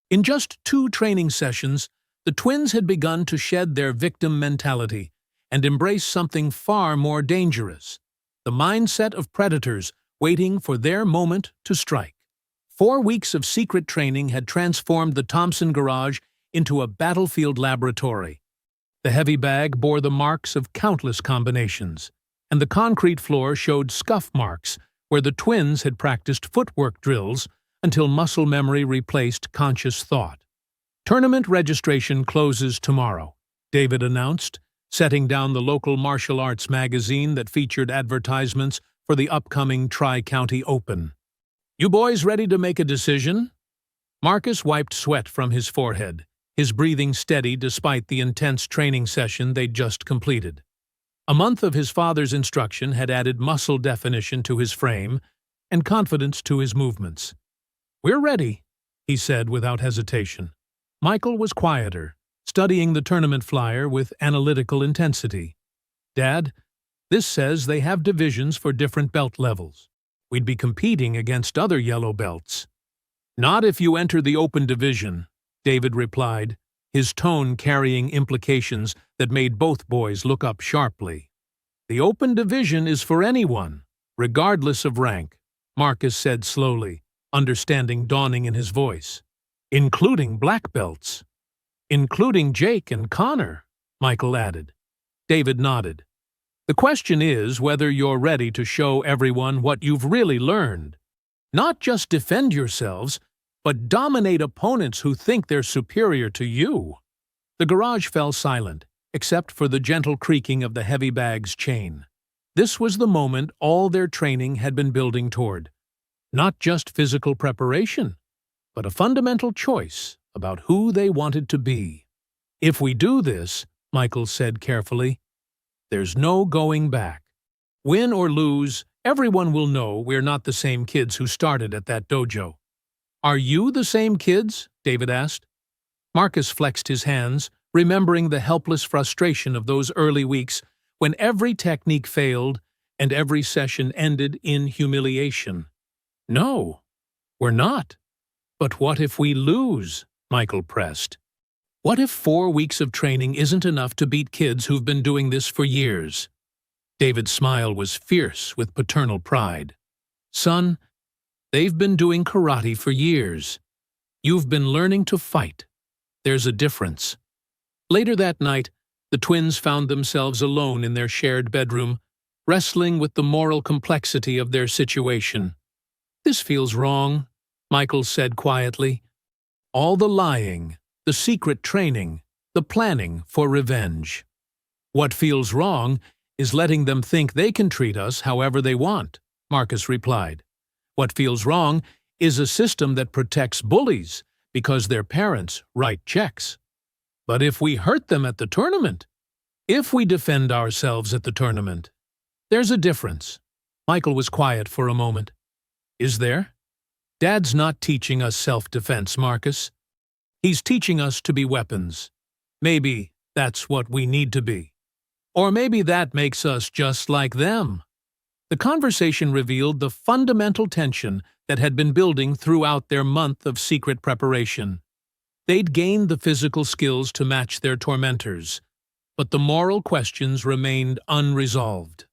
A: In just 2 training sessions, The twins had begun to shed their victim mentality and embrace something far more dangerous, the mindset of predators waiting for their moment to strike. 4 weeks of secret training had transformed the Thompson garage into a battlefield laboratory. The heavy bag bore the marks of countless combinations, and the concrete floor showed scuff marks where the twins had practiced footwork drills until muscle memory replaced conscious thought. "Tournament registration closes tomorrow," David announced, setting down the local martial arts magazine that featured advertisements for the upcoming Tri-County Open. "You boys ready to make a decision?" Marcus wiped sweat from his forehead, his breathing steady despite the intense training session they'd just completed. A month of his father's instruction had added muscle definition to his frame and confidence to his movements. "We're ready," he said without hesitation. Michael was quieter, studying the tournament flyer with analytical intensity. "Dad, this says they have divisions for different belt levels. We'd be competing against other yellow belts." "Not if you enter the open division," David replied, his tone carrying implications that made both boys look up sharply. "The open division is for anyone, regardless of rank," Marcus said slowly, understanding dawning in his voice. "Including black belts." "Including Jake and Connor," Michael added. David nodded. "The question is whether you're ready to show everyone what you've really learned. Not just defend yourselves, but dominate opponents who think they're superior to you." The garage fell silent, except for the gentle creaking of the heavy bag's chain. This was the moment all their training had been building toward. Not just physical preparation, but a fundamental choice about who they wanted to be. "If we do this," Michael said carefully, "there's no going back. Win or lose, everyone will know we're not the same kids who started at that dojo." "Are you the same kids?" David asked. Marcus flexed his hands, remembering the helpless frustration of those early weeks when every technique failed and every session ended in humiliation. "No, we're not." "But what if we lose?" Michael pressed. "What if 4 weeks of training isn't enough to beat kids who've been doing this for years?" David's smile was fierce with paternal pride. "Son, they've been doing karate for years. You've been learning to fight. There's a difference." Later that night, the twins found themselves alone in their shared bedroom, wrestling with the moral complexity of their situation. "This feels wrong," Michael said quietly. "All the lying, the secret training, the planning for revenge. What feels wrong is letting them think they can treat us however they want," Marcus replied. "What feels wrong is a system that protects bullies because their parents write checks. But if we hurt them at the tournament, if we defend ourselves at the tournament, there's a difference." Michael was quiet for a moment. "Is there?" "Dad's not teaching us self-defense, Marcus. He's teaching us to be weapons. Maybe that's what we need to be. Or maybe that makes us just like them." The conversation revealed the fundamental tension that had been building throughout their month of secret preparation. They'd gained the physical skills to match their tormentors, but the moral questions remained unresolved.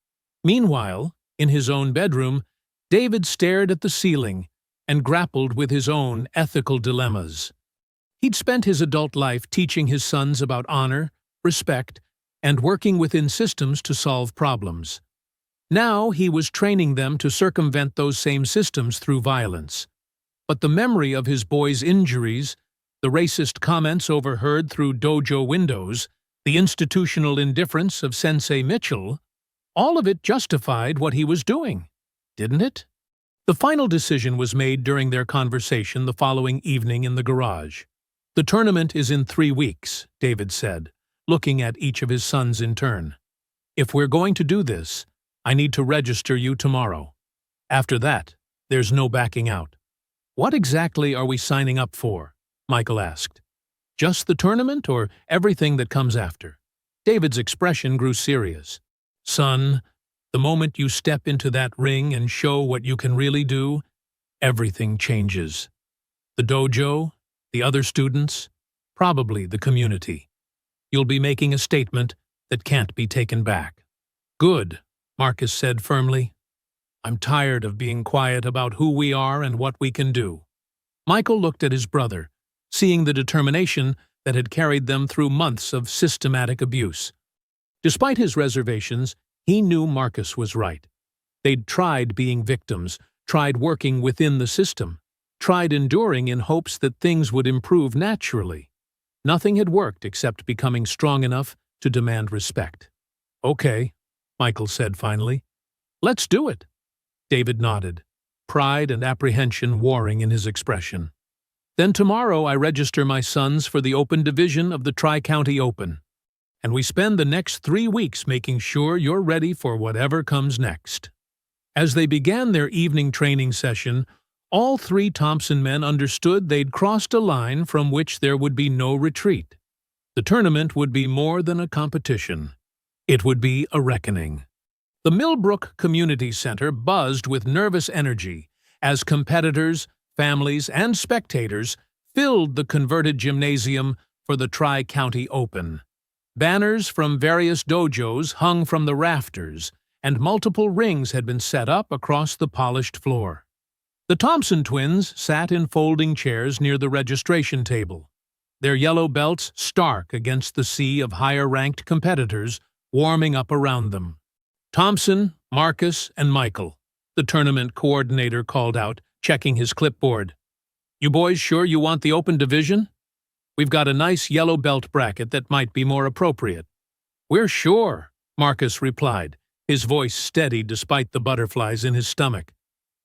A: Meanwhile, in his own bedroom, David stared at the ceiling and grappled with his own ethical dilemmas. He'd spent his adult life teaching his sons about honor, respect, and working within systems to solve problems. Now he was training them to circumvent those same systems through violence. But the memory of his boys' injuries, the racist comments overheard through dojo windows, the institutional indifference of Sensei Mitchell, all of it justified what he was doing, didn't it? The final decision was made during their conversation the following evening in the garage. "The tournament is in 3 weeks," David said, looking at each of his sons in turn. "If we're going to do this, I need to register you tomorrow. After that, there's no backing out." "What exactly are we signing up for?" Michael asked. "Just the tournament or everything that comes after?" David's expression grew serious. "Son, the moment you step into that ring and show what you can really do, everything changes. The dojo, the other students, probably the community. You'll be making a statement that can't be taken back. Good, Marcus said firmly. I'm tired of being quiet about who we are and what we can do. Michael looked at his brother, seeing the determination that had carried them through months of systematic abuse. Despite his reservations, he knew Marcus was right. They'd tried being victims, tried working within the system, tried enduring in hopes that things would improve naturally. Nothing had worked except becoming strong enough to demand respect. Okay, Michael said finally. Let's do it. David nodded, pride and apprehension warring in his expression. Then tomorrow I register my sons for the Open Division of the Tri-County Open, and we spend the next 3 weeks making sure you're ready for whatever comes next. As they began their evening training session, all 3 Thompson men understood they'd crossed a line from which there would be no retreat. The tournament would be more than a competition. It would be a reckoning. The Millbrook Community Center buzzed with nervous energy as competitors, families, and spectators filled the converted gymnasium for the Tri-County Open. Banners from various dojos hung from the rafters, and multiple rings had been set up across the polished floor. The Thompson twins sat in folding chairs near the registration table, their yellow belts stark against the sea of higher-ranked competitors warming up around them. Thompson, Marcus, and Michael, the tournament coordinator called out, checking his clipboard. You boys sure you want the Open Division? We've got a nice yellow belt bracket that might be more appropriate. We're sure, Marcus replied, his voice steady despite the butterflies in his stomach.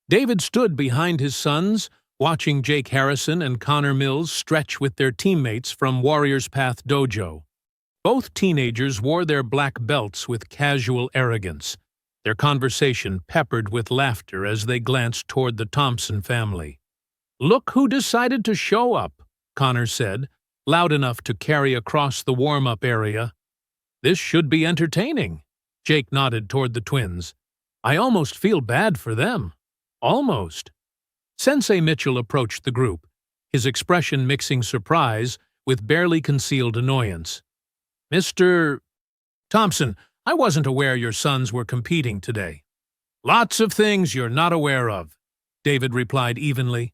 A: David stood behind his sons, watching Jake Harrison and Connor Mills stretch with their teammates from Warriors Path Dojo. Both teenagers wore their black belts with casual arrogance, their conversation peppered with laughter as they glanced toward the Thompson family. Look who decided to show up, Connor said, loud enough to carry across the warm-up area. This should be entertaining. Jake nodded toward the twins. I almost feel bad for them. Almost. Sensei Mitchell approached the group, his expression mixing surprise with barely concealed annoyance. Mr. Thompson, I wasn't aware your sons were competing today. Lots of things you're not aware of, David replied evenly.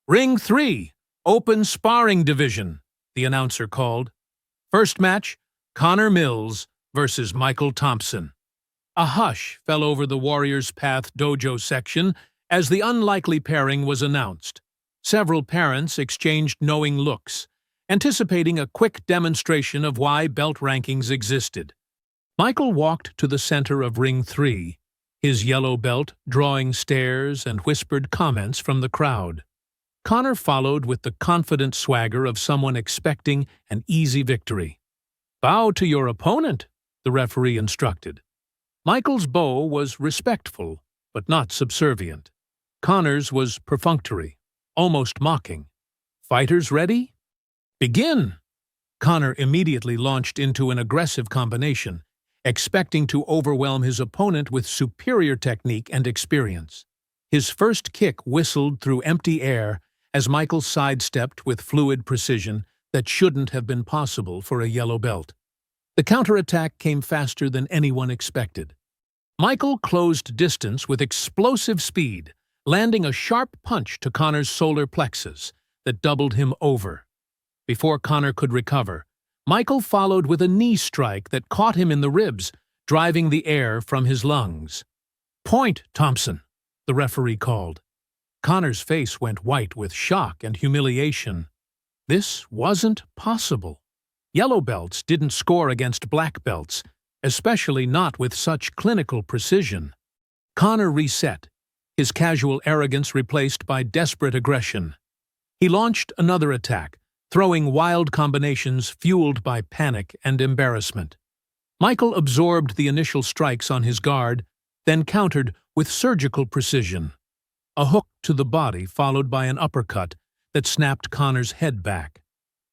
A: Ring 3, Open Sparring Division, the announcer called. First match, Connor Mills versus Michael Thompson. A hush fell over the Warriors Path Dojo section as the unlikely pairing was announced. Several parents exchanged knowing looks, anticipating a quick demonstration of why belt rankings existed. Michael walked to the center of Ring 3, his yellow belt drawing stares and whispered comments from the crowd. Connor followed with the confident swagger of someone expecting an easy victory. Bow to your opponent, the referee instructed. Michael's bow was respectful, but not subservient. Connor's was perfunctory, almost mocking. Fighters ready? Begin! Connor immediately launched into an aggressive combination, expecting to overwhelm his opponent with superior technique and experience. His first kick whistled through empty air as Michael sidestepped with fluid precision that shouldn't have been possible for a yellow belt. The counterattack came faster than anyone expected. Michael closed distance with explosive speed, landing a sharp punch to Connor's solar plexus that doubled him over. Before Connor could recover, Michael followed with a knee strike that caught him in the ribs, driving the air from his lungs. Point, Thompson, the referee called. Connor's face went white with shock and humiliation. This wasn't possible. Yellow belts didn't score against black belts, especially not with such clinical precision. Connor reset, his casual arrogance replaced by desperate aggression. He launched another attack, throwing wild combinations fueled by panic and embarrassment. Michael absorbed the initial strikes on his guard, then countered with surgical precision. A hook to the body followed by an uppercut that snapped Connor's head back.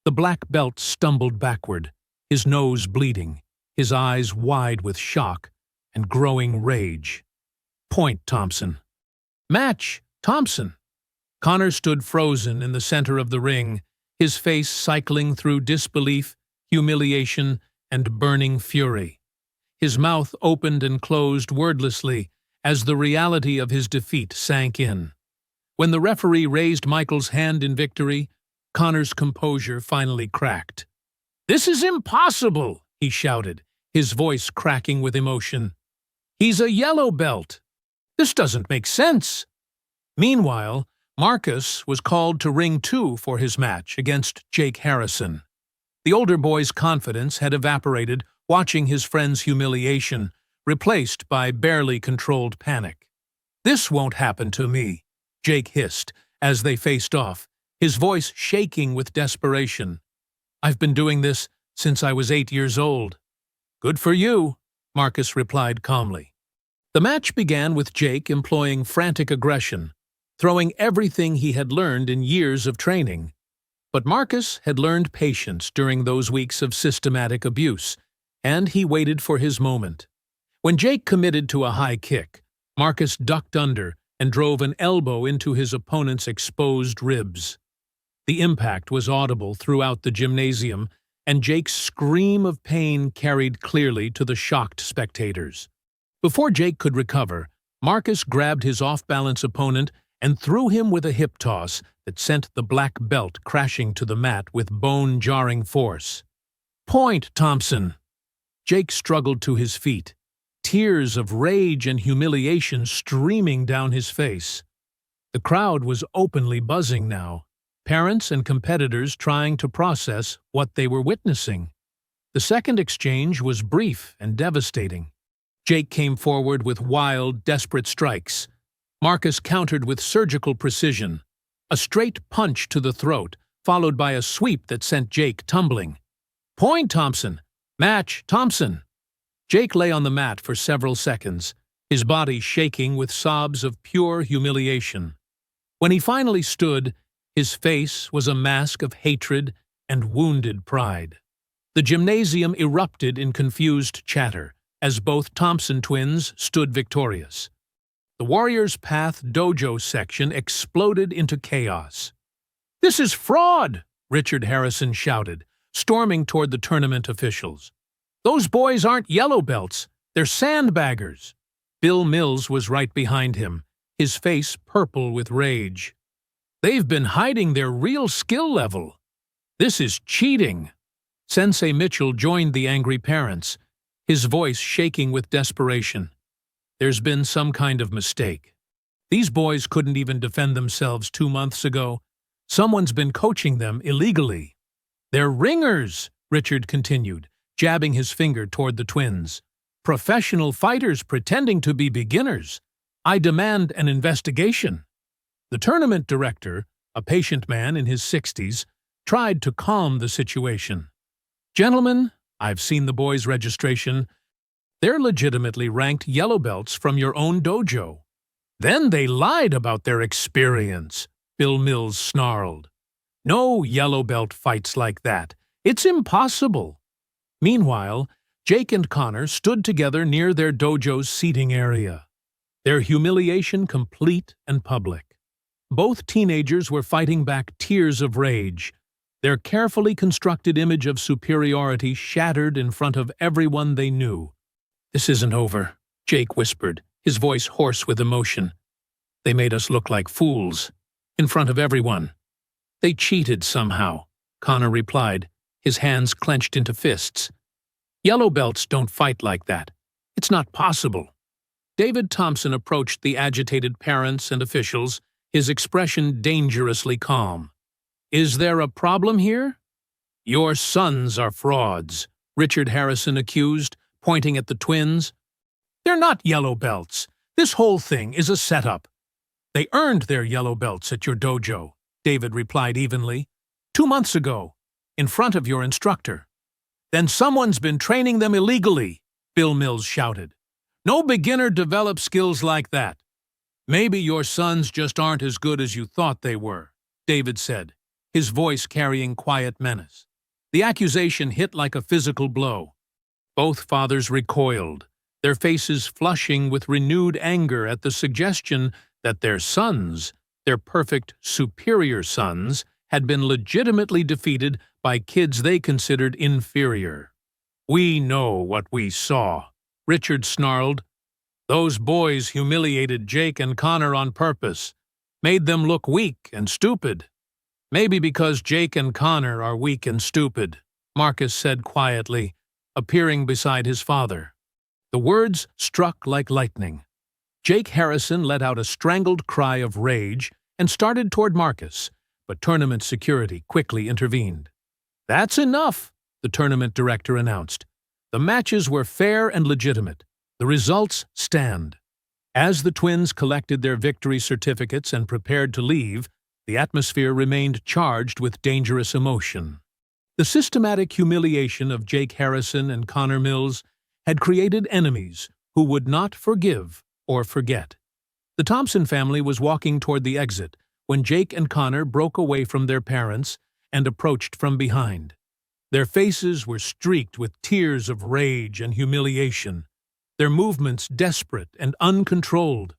A: The black belt stumbled backward, his nose bleeding, his eyes wide with shock and growing rage. Point, Thompson. Match, Thompson. Connor stood frozen in the center of the ring, his face cycling through disbelief, humiliation, and burning fury. His mouth opened and closed wordlessly as the reality of his defeat sank in. When the referee raised Michael's hand in victory, Connor's composure finally cracked. "This is impossible," he shouted, his voice cracking with emotion. "He's a yellow belt. This doesn't make sense." Meanwhile, Marcus was called to Ring 2 for his match against Jake Harrison. The older boy's confidence had evaporated watching his friend's humiliation, replaced by barely controlled panic. "This won't happen to me," Jake hissed as they faced off, his voice shaking with desperation. "I've been doing this since I was 8 years old." "Good for you," Marcus replied calmly. The match began with Jake employing frantic aggression, throwing everything he had learned in years of training. But Marcus had learned patience during those weeks of systematic abuse, and he waited for his moment. When Jake committed to a high kick, Marcus ducked under and drove an elbow into his opponent's exposed ribs. The impact was audible throughout the gymnasium, and Jake's scream of pain carried clearly to the shocked spectators. Before Jake could recover, Marcus grabbed his off-balance opponent and threw him with a hip toss that sent the black belt crashing to the mat with bone-jarring force. "Point, Thompson!" Jake struggled to his feet, tears of rage and humiliation streaming down his face. The crowd was openly buzzing now, parents and competitors trying to process what they were witnessing. The second exchange was brief and devastating. Jake came forward with wild, desperate strikes. Marcus countered with surgical precision, a straight punch to the throat, followed by a sweep that sent Jake tumbling. "Point, Thompson! Match, Thompson!" Jake lay on the mat for several seconds, his body shaking with sobs of pure humiliation. When he finally stood, his face was a mask of hatred and wounded pride. The gymnasium erupted in confused chatter as both Thompson twins stood victorious. The Warriors Path Dojo section exploded into chaos. "This is fraud!" Richard Harrison shouted, storming toward the tournament officials. "Those boys aren't yellow belts, they're sandbaggers." Bill Mills was right behind him, his face purple with rage. "They've been hiding their real skill level. This is cheating." Sensei Mitchell joined the angry parents, his voice shaking with desperation. "There's been some kind of mistake. These boys couldn't even defend themselves 2 months ago. Someone's been coaching them illegally." "They're ringers," Richard continued, jabbing his finger toward the twins. "Professional fighters pretending to be beginners. I demand an investigation." The tournament director, a patient man in his 60s, tried to calm the situation. "Gentlemen, I've seen the boys' registration. They're legitimately ranked yellow belts from your own dojo." "Then they lied about their experience," Bill Mills snarled. "No yellow belt fights like that. It's impossible." Meanwhile, Jake and Connor stood together near their dojo's seating area, their humiliation complete and public. Both teenagers were fighting back tears of rage, their carefully constructed image of superiority shattered in front of everyone they knew. "This isn't over," Jake whispered, his voice hoarse with emotion. "They made us look like fools, in front of everyone." "They cheated somehow," Connor replied, his hands clenched into fists. "Yellow belts don't fight like that. It's not possible." David Thompson approached the agitated parents and officials, his expression dangerously calm. "Is there a problem here?" "Your sons are frauds," Richard Harrison accused, pointing at the twins. "They're not yellow belts. This whole thing is a setup." "They earned their yellow belts at your dojo," David replied evenly. 2 months ago, in front of your instructor." "Then someone's been training them illegally," Bill Mills shouted. "No beginner develops skills like that." "Maybe your sons just aren't as good as you thought they were," David said, his voice carrying quiet menace. The accusation hit like a physical blow. Both fathers recoiled, their faces flushing with renewed anger at the suggestion that their sons, their perfect, superior sons, had been legitimately defeated by kids they considered inferior. "We know what we saw," Richard snarled. "Those boys humiliated Jake and Connor on purpose, made them look weak and stupid." "Maybe because Jake and Connor are weak and stupid," Marcus said quietly, appearing beside his father. The words struck like lightning. Jake Harrison let out a strangled cry of rage and started toward Marcus, but tournament security quickly intervened. "That's enough," the tournament director announced. "The matches were fair and legitimate. The results stand." As the twins collected their victory certificates and prepared to leave, the atmosphere remained charged with dangerous emotion. The systematic humiliation of Jake Harrison and Connor Mills had created enemies who would not forgive or forget. The Thompson family was walking toward the exit when Jake and Connor broke away from their parents and approached from behind. Their faces were streaked with tears of rage and humiliation, their movements desperate and uncontrolled.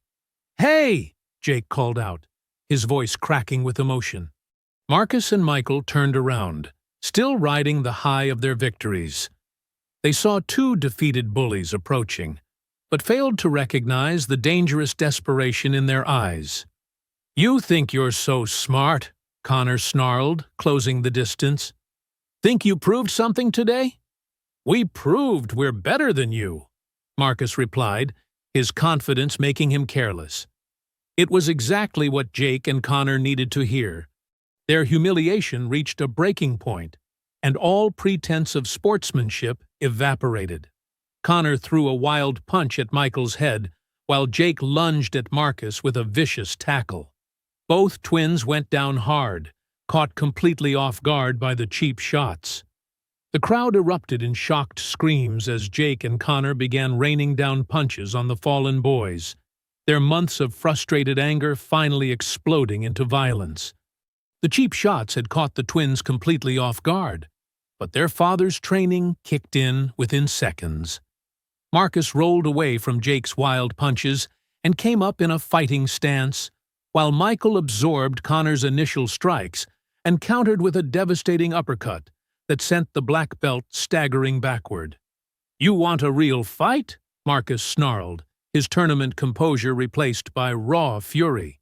A: "Hey!" Jake called out, his voice cracking with emotion. Marcus and Michael turned around, still riding the high of their victories. They saw two defeated bullies approaching, but failed to recognize the dangerous desperation in their eyes. "You think you're so smart," Connor snarled, closing the distance. "Think you proved something today?" "We proved we're better than you," Marcus replied, his confidence making him careless. It was exactly what Jake and Connor needed to hear. Their humiliation reached a breaking point, and all pretense of sportsmanship evaporated. Connor threw a wild punch at Michael's head, while Jake lunged at Marcus with a vicious tackle. Both twins went down hard, caught completely off guard by the cheap shots. The crowd erupted in shocked screams as Jake and Connor began raining down punches on the fallen boys, their months of frustrated anger finally exploding into violence. The cheap shots had caught the twins completely off guard, but their father's training kicked in within seconds. Marcus rolled away from Jake's wild punches and came up in a fighting stance, while Michael absorbed Connor's initial strikes and countered with a devastating uppercut that sent the black belt staggering backward. "You want a real fight?" Marcus snarled, his tournament composure replaced by raw fury.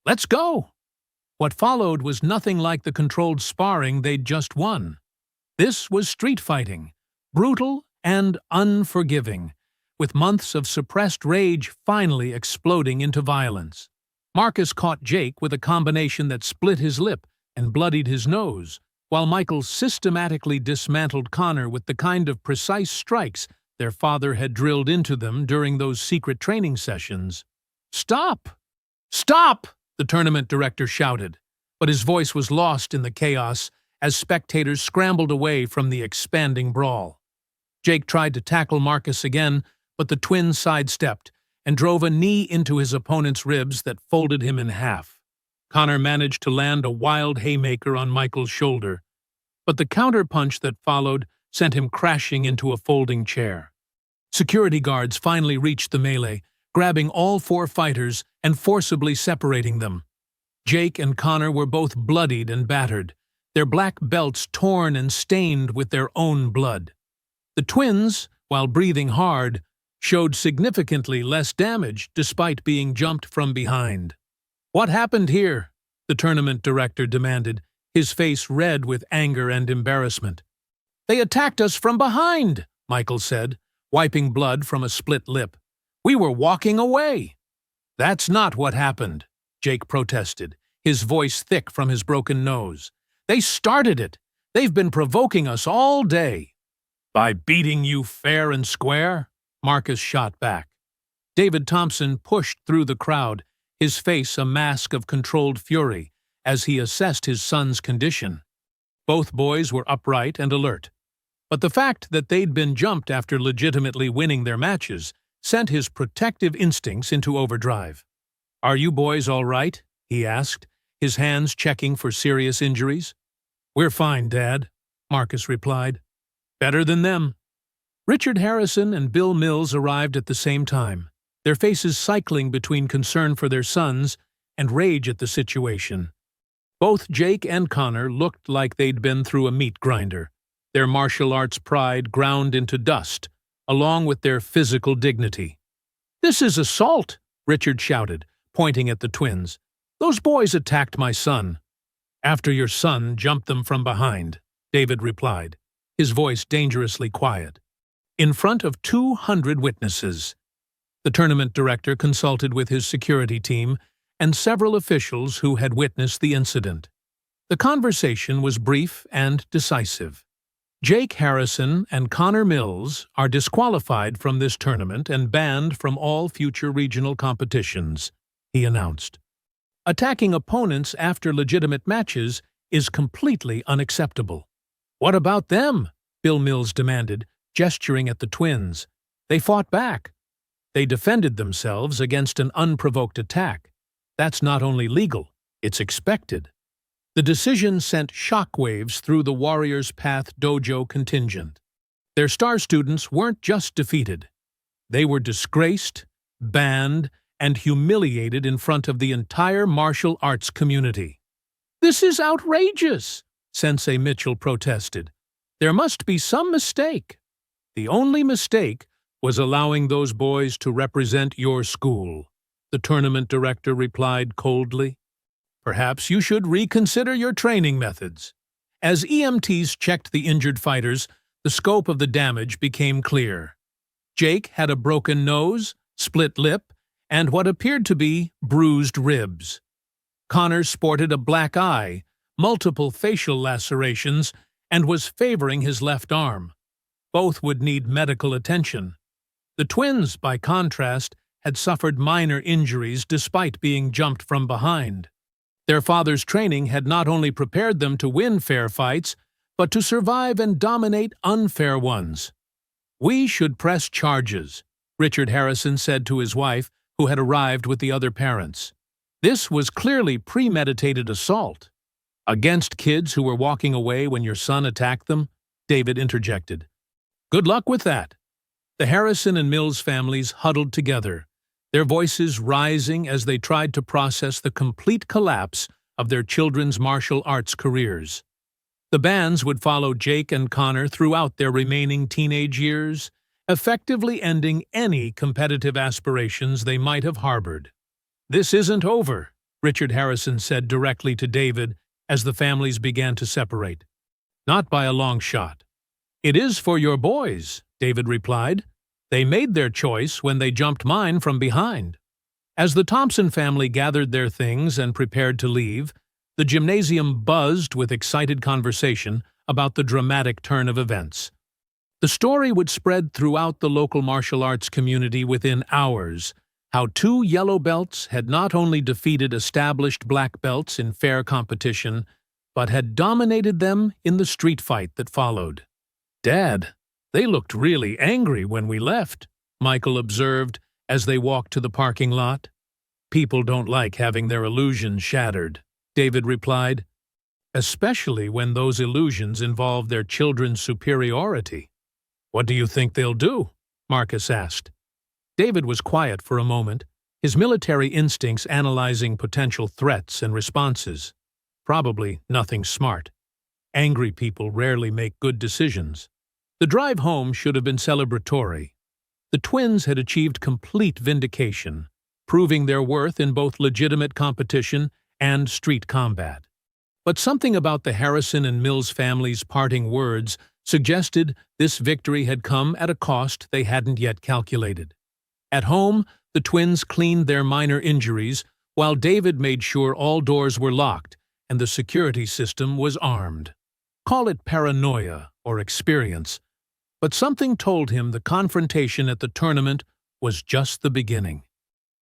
A: "Let's go!" What followed was nothing like the controlled sparring they'd just won. This was street fighting, brutal and unforgiving, with months of suppressed rage finally exploding into violence. Marcus caught Jake with a combination that split his lip and bloodied his nose, while Michael systematically dismantled Connor with the kind of precise strikes their father had drilled into them during those secret training sessions. "Stop! Stop!" the tournament director shouted, but his voice was lost in the chaos as spectators scrambled away from the expanding brawl. Jake tried to tackle Marcus again, but the twin sidestepped and drove a knee into his opponent's ribs that folded him in half. Connor managed to land a wild haymaker on Michael's shoulder, but the counterpunch that followed sent him crashing into a folding chair. Security guards finally reached the melee, grabbing all four fighters and forcibly separating them. Jake and Connor were both bloodied and battered, their black belts torn and stained with their own blood. The twins, while breathing hard, showed significantly less damage despite being jumped from behind. "What happened here?" the tournament director demanded, his face red with anger and embarrassment. "They attacked us from behind," Michael said, wiping blood from a split lip. "We were walking away." "That's not what happened," Jake protested, his voice thick from his broken nose. "They started it. They've been provoking us all day." "By beating you fair and square?" Marcus shot back. David Thompson pushed through the crowd, his face a mask of controlled fury, as he assessed his son's condition. Both boys were upright and alert, but the fact that they'd been jumped after legitimately winning their matches sent his protective instincts into overdrive. "Are you boys all right?" he asked, his hands checking for serious injuries. "We're fine, Dad," Marcus replied. "Better than them." Richard Harrison and Bill Mills arrived at the same time, their faces cycling between concern for their sons and rage at the situation. Both Jake and Connor looked like they'd been through a meat grinder, their martial arts pride ground into dust, along with their physical dignity. "This is assault," Richard shouted, pointing at the twins. "Those boys attacked my son." "After your son jumped them from behind," David replied, his voice dangerously quiet. In front of 200 witnesses. The tournament director consulted with his security team and several officials who had witnessed the incident. The conversation was brief and decisive. "Jake Harrison and Connor Mills are disqualified from this tournament and banned from all future regional competitions," he announced. "Attacking opponents after legitimate matches is completely unacceptable." "What about them?" Bill Mills demanded, gesturing at the twins. "They fought back. They defended themselves against an unprovoked attack. That's not only legal, it's expected." The decision sent shockwaves through the Warriors Path Dojo contingent. Their star students weren't just defeated. They were disgraced, banned, and humiliated in front of the entire martial arts community. "This is outrageous," Sensei Mitchell protested. "There must be some mistake." "The only mistake was allowing those boys to represent your school," the tournament director replied coldly. "Perhaps you should reconsider your training methods." As EMTs checked the injured fighters, the scope of the damage became clear. Jake had a broken nose, split lip, and what appeared to be bruised ribs. Connor sported a black eye, multiple facial lacerations, and was favoring his left arm. Both would need medical attention. The twins, by contrast, had suffered minor injuries despite being jumped from behind. Their father's training had not only prepared them to win fair fights, but to survive and dominate unfair ones. "We should press charges," Richard Harrison said to his wife, who had arrived with the other parents. "This was clearly premeditated assault." "Against kids who were walking away when your son attacked them?" David interjected. "Good luck with that." The Harrison and Mills families huddled together, their voices rising as they tried to process the complete collapse of their children's martial arts careers. The bans would follow Jake and Connor throughout their remaining teenage years, effectively ending any competitive aspirations they might have harbored. "This isn't over," Richard Harrison said directly to David as the families began to separate. "Not by a long shot." "It is for your boys," David replied. "They made their choice when they jumped mine from behind." As the Thompson family gathered their things and prepared to leave, the gymnasium buzzed with excited conversation about the dramatic turn of events. The story would spread throughout the local martial arts community within hours, how 2 yellow belts had not only defeated established black belts in fair competition, but had dominated them in the street fight that followed. "Dad, they looked really angry when we left," Michael observed as they walked to the parking lot. "People don't like having their illusions shattered," David replied, "especially when those illusions involve their children's superiority." "What do you think they'll do?" Marcus asked. David was quiet for a moment, his military instincts analyzing potential threats and responses. Probably nothing smart. Angry people rarely make good decisions. The drive home should have been celebratory. The twins had achieved complete vindication, proving their worth in both legitimate competition and street combat. But something about the Harrison and Mills families' parting words suggested this victory had come at a cost they hadn't yet calculated. At home, the twins cleaned their minor injuries, while David made sure all doors were locked and the security system was armed. Call it paranoia or experience, but something told him the confrontation at the tournament was just the beginning.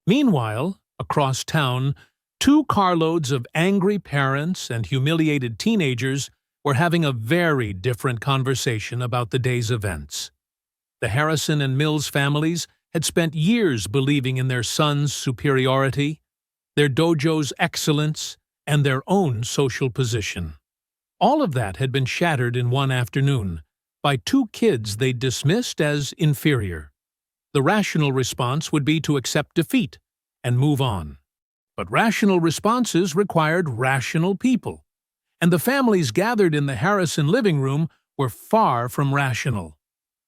A: Meanwhile, across town, 2 carloads of angry parents and humiliated teenagers were having a very different conversation about the day's events. The Harrison and Mills families had spent years believing in their son's superiority, their dojo's excellence, and their own social position. All of that had been shattered in one afternoon by 2 kids they dismissed as inferior. The rational response would be to accept defeat and move on. But rational responses required rational people, and the families gathered in the Harrison living room were far from rational.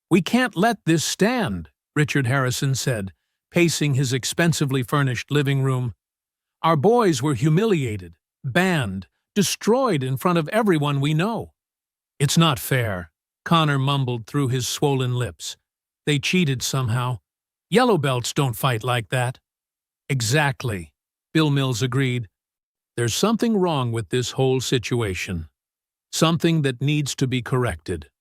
A: "We can't let this stand," Richard Harrison said, pacing his expensively furnished living room. "Our boys were humiliated, banned, destroyed in front of everyone we know." "It's not fair," Connor mumbled through his swollen lips. "They cheated somehow. Yellow belts don't fight like that." "Exactly," Bill Mills agreed. "There's something wrong with this whole situation. Something that needs to be corrected."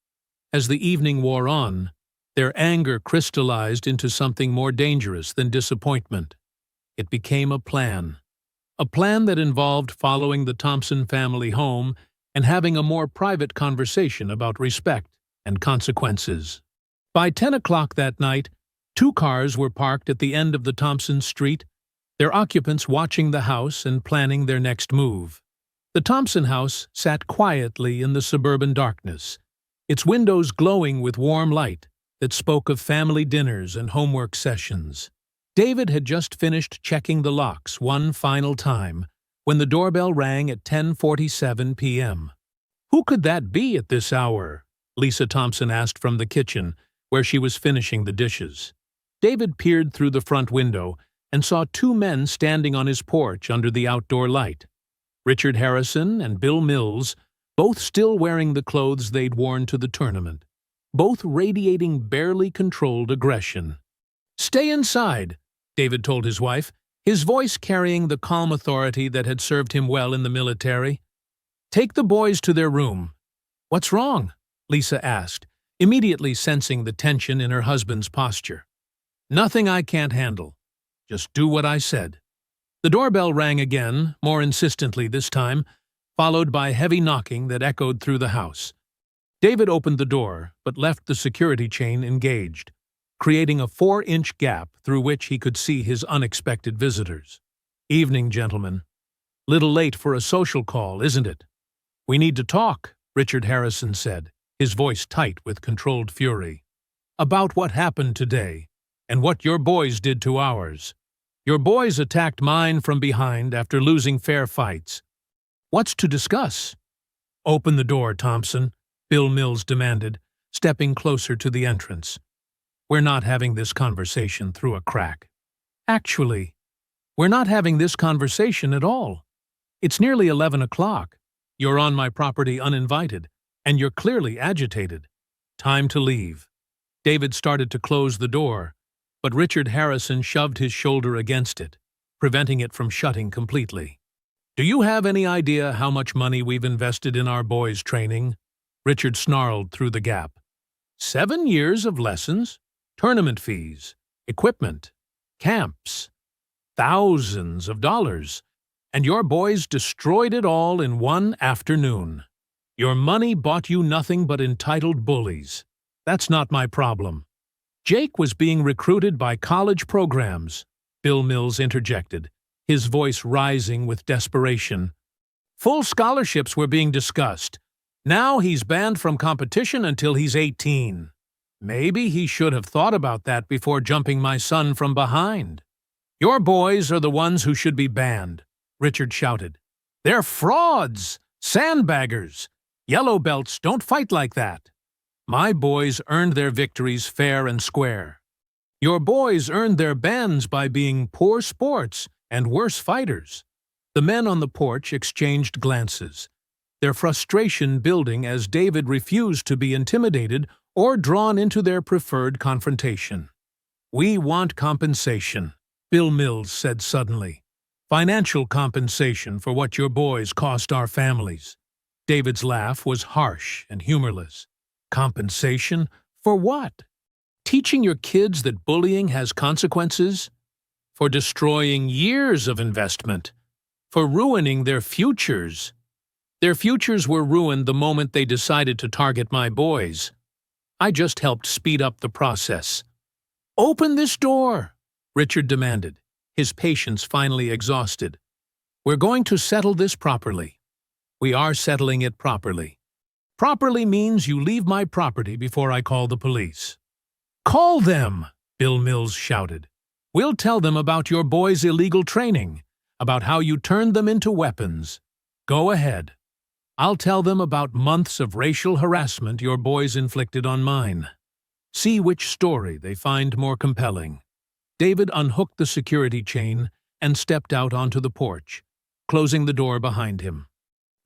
A: As the evening wore on, their anger crystallized into something more dangerous than disappointment. It became a plan that involved following the Thompson family home and having a more private conversation about respect and consequences. By 10 o'clock that night, 2 cars were parked at the end of the Thompson street, their occupants watching the house and planning their next move. The Thompson house sat quietly in the suburban darkness, its windows glowing with warm light that spoke of family dinners and homework sessions. David had just finished checking the locks one final time when the doorbell rang at 10:47 p.m. "Who could that be at this hour?" Lisa Thompson asked from the kitchen, where she was finishing the dishes. David peered through the front window and saw 2 men standing on his porch under the outdoor light. Richard Harrison and Bill Mills, both still wearing the clothes they'd worn to the tournament, both radiating barely controlled aggression. "Stay inside," David told his wife, his voice carrying the calm authority that had served him well in the military. "Take the boys to their room." "What's wrong?" Lisa asked, immediately sensing the tension in her husband's posture. "Nothing I can't handle. Just do what I said." The doorbell rang again, more insistently this time, followed by heavy knocking that echoed through the house. David opened the door, but left the security chain engaged, creating a 4-inch gap through which he could see his unexpected visitors. "Evening, gentlemen. Little late for a social call, isn't it?" "We need to talk," Richard Harrison said, his voice tight with controlled fury. "About what happened today, and what your boys did to ours. Your boys attacked mine from behind after losing fair fights. What's to discuss?" "Open the door, Thompson," Bill Mills demanded, stepping closer to the entrance. "We're not having this conversation through a crack. Actually, we're not having this conversation at all. It's nearly 11 o'clock. You're on my property uninvited, and you're clearly agitated. Time to leave." David started to close the door, but Richard Harrison shoved his shoulder against it, preventing it from shutting completely. "Do you have any idea how much money we've invested in our boys' training?" Richard snarled through the gap. 7 years of lessons, tournament fees, equipment, camps, thousands of dollars, and your boys destroyed it all in one afternoon. Your money bought you nothing but entitled bullies. That's not my problem. Jake was being recruited by college programs, Bill Mills interjected, his voice rising with desperation. Full scholarships were being discussed. Now he's banned from competition until he's 18. Maybe he should have thought about that before jumping my son from behind. Your boys are the ones who should be banned, Richard shouted. They're frauds, sandbaggers. Yellow belts don't fight like that. My boys earned their victories fair and square. Your boys earned their bans by being poor sports and worse fighters. The men on the porch exchanged glances, their frustration building as David refused to be intimidated or drawn into their preferred confrontation. We want compensation, Bill Mills said suddenly. Financial compensation for what your boys cost our families. David's laugh was harsh and humorless. Compensation? For what? Teaching your kids that bullying has consequences? For destroying years of investment? For ruining their futures? Their futures were ruined the moment they decided to target my boys. I just helped speed up the process. Open this door, Richard demanded, his patience finally exhausted. We're going to settle this properly. We are settling it properly. Properly means you leave my property before I call the police. Call them, Bill Mills shouted. We'll tell them about your boys' illegal training, about how you turned them into weapons. Go ahead. I'll tell them about months of racial harassment your boys inflicted on mine. See which story they find more compelling." David unhooked the security chain and stepped out onto the porch, closing the door behind him.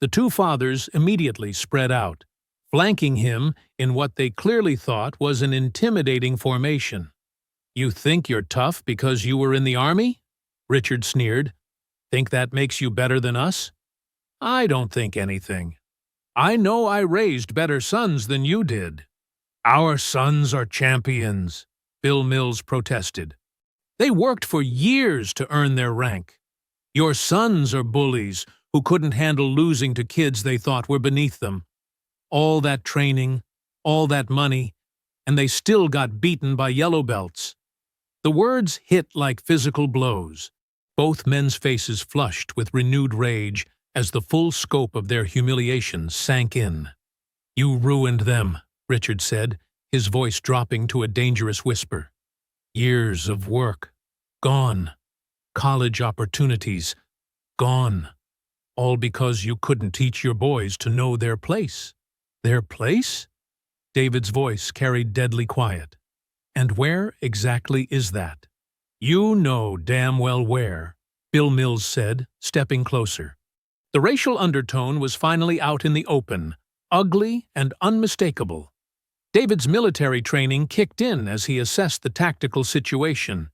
A: The two fathers immediately spread out, flanking him in what they clearly thought was an intimidating formation. "You think you're tough because you were in the army?" Richard sneered. "Think that makes you better than us?" "I don't think anything. I know I raised better sons than you did." "Our sons are champions," Bill Mills protested. "They worked for years to earn their rank. Your sons are bullies who couldn't handle losing to kids they thought were beneath them. All that training, all that money, and they still got beaten by yellow belts." The words hit like physical blows. Both men's faces flushed with renewed rage as the full scope of their humiliation sank in. "You ruined them," Richard said, his voice dropping to a dangerous whisper. "Years of work, gone. College opportunities, gone. All because you couldn't teach your boys to know their place." "Their place?" David's voice carried deadly quiet. "And where exactly is that?" "You know damn well where," Bill Mills said, stepping closer. The racial undertone was finally out in the open, ugly and unmistakable. David's military training kicked in as he assessed the tactical situation.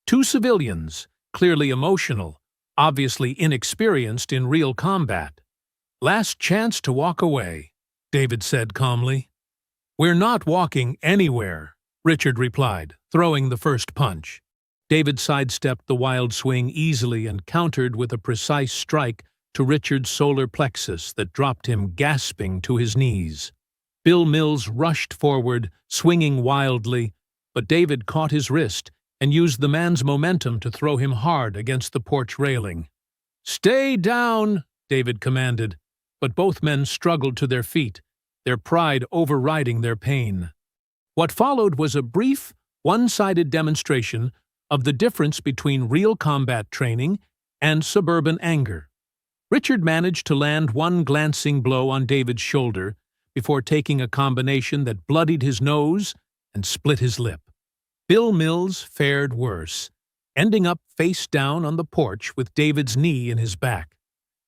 A: Two civilians, clearly emotional, obviously inexperienced in real combat. "Last chance to walk away," David said calmly. "We're not walking anywhere," Richard replied, throwing the first punch. David sidestepped the wild swing easily and countered with a precise strike to Richard's solar plexus that dropped him gasping to his knees. Bill Mills rushed forward, swinging wildly, but David caught his wrist and used the man's momentum to throw him hard against the porch railing. "Stay down," David commanded, but both men struggled to their feet, their pride overriding their pain. What followed was a brief, one-sided demonstration of the difference between real combat training and suburban anger. Richard managed to land one glancing blow on David's shoulder before taking a combination that bloodied his nose and split his lip. Bill Mills fared worse, ending up face down on the porch with David's knee in his back.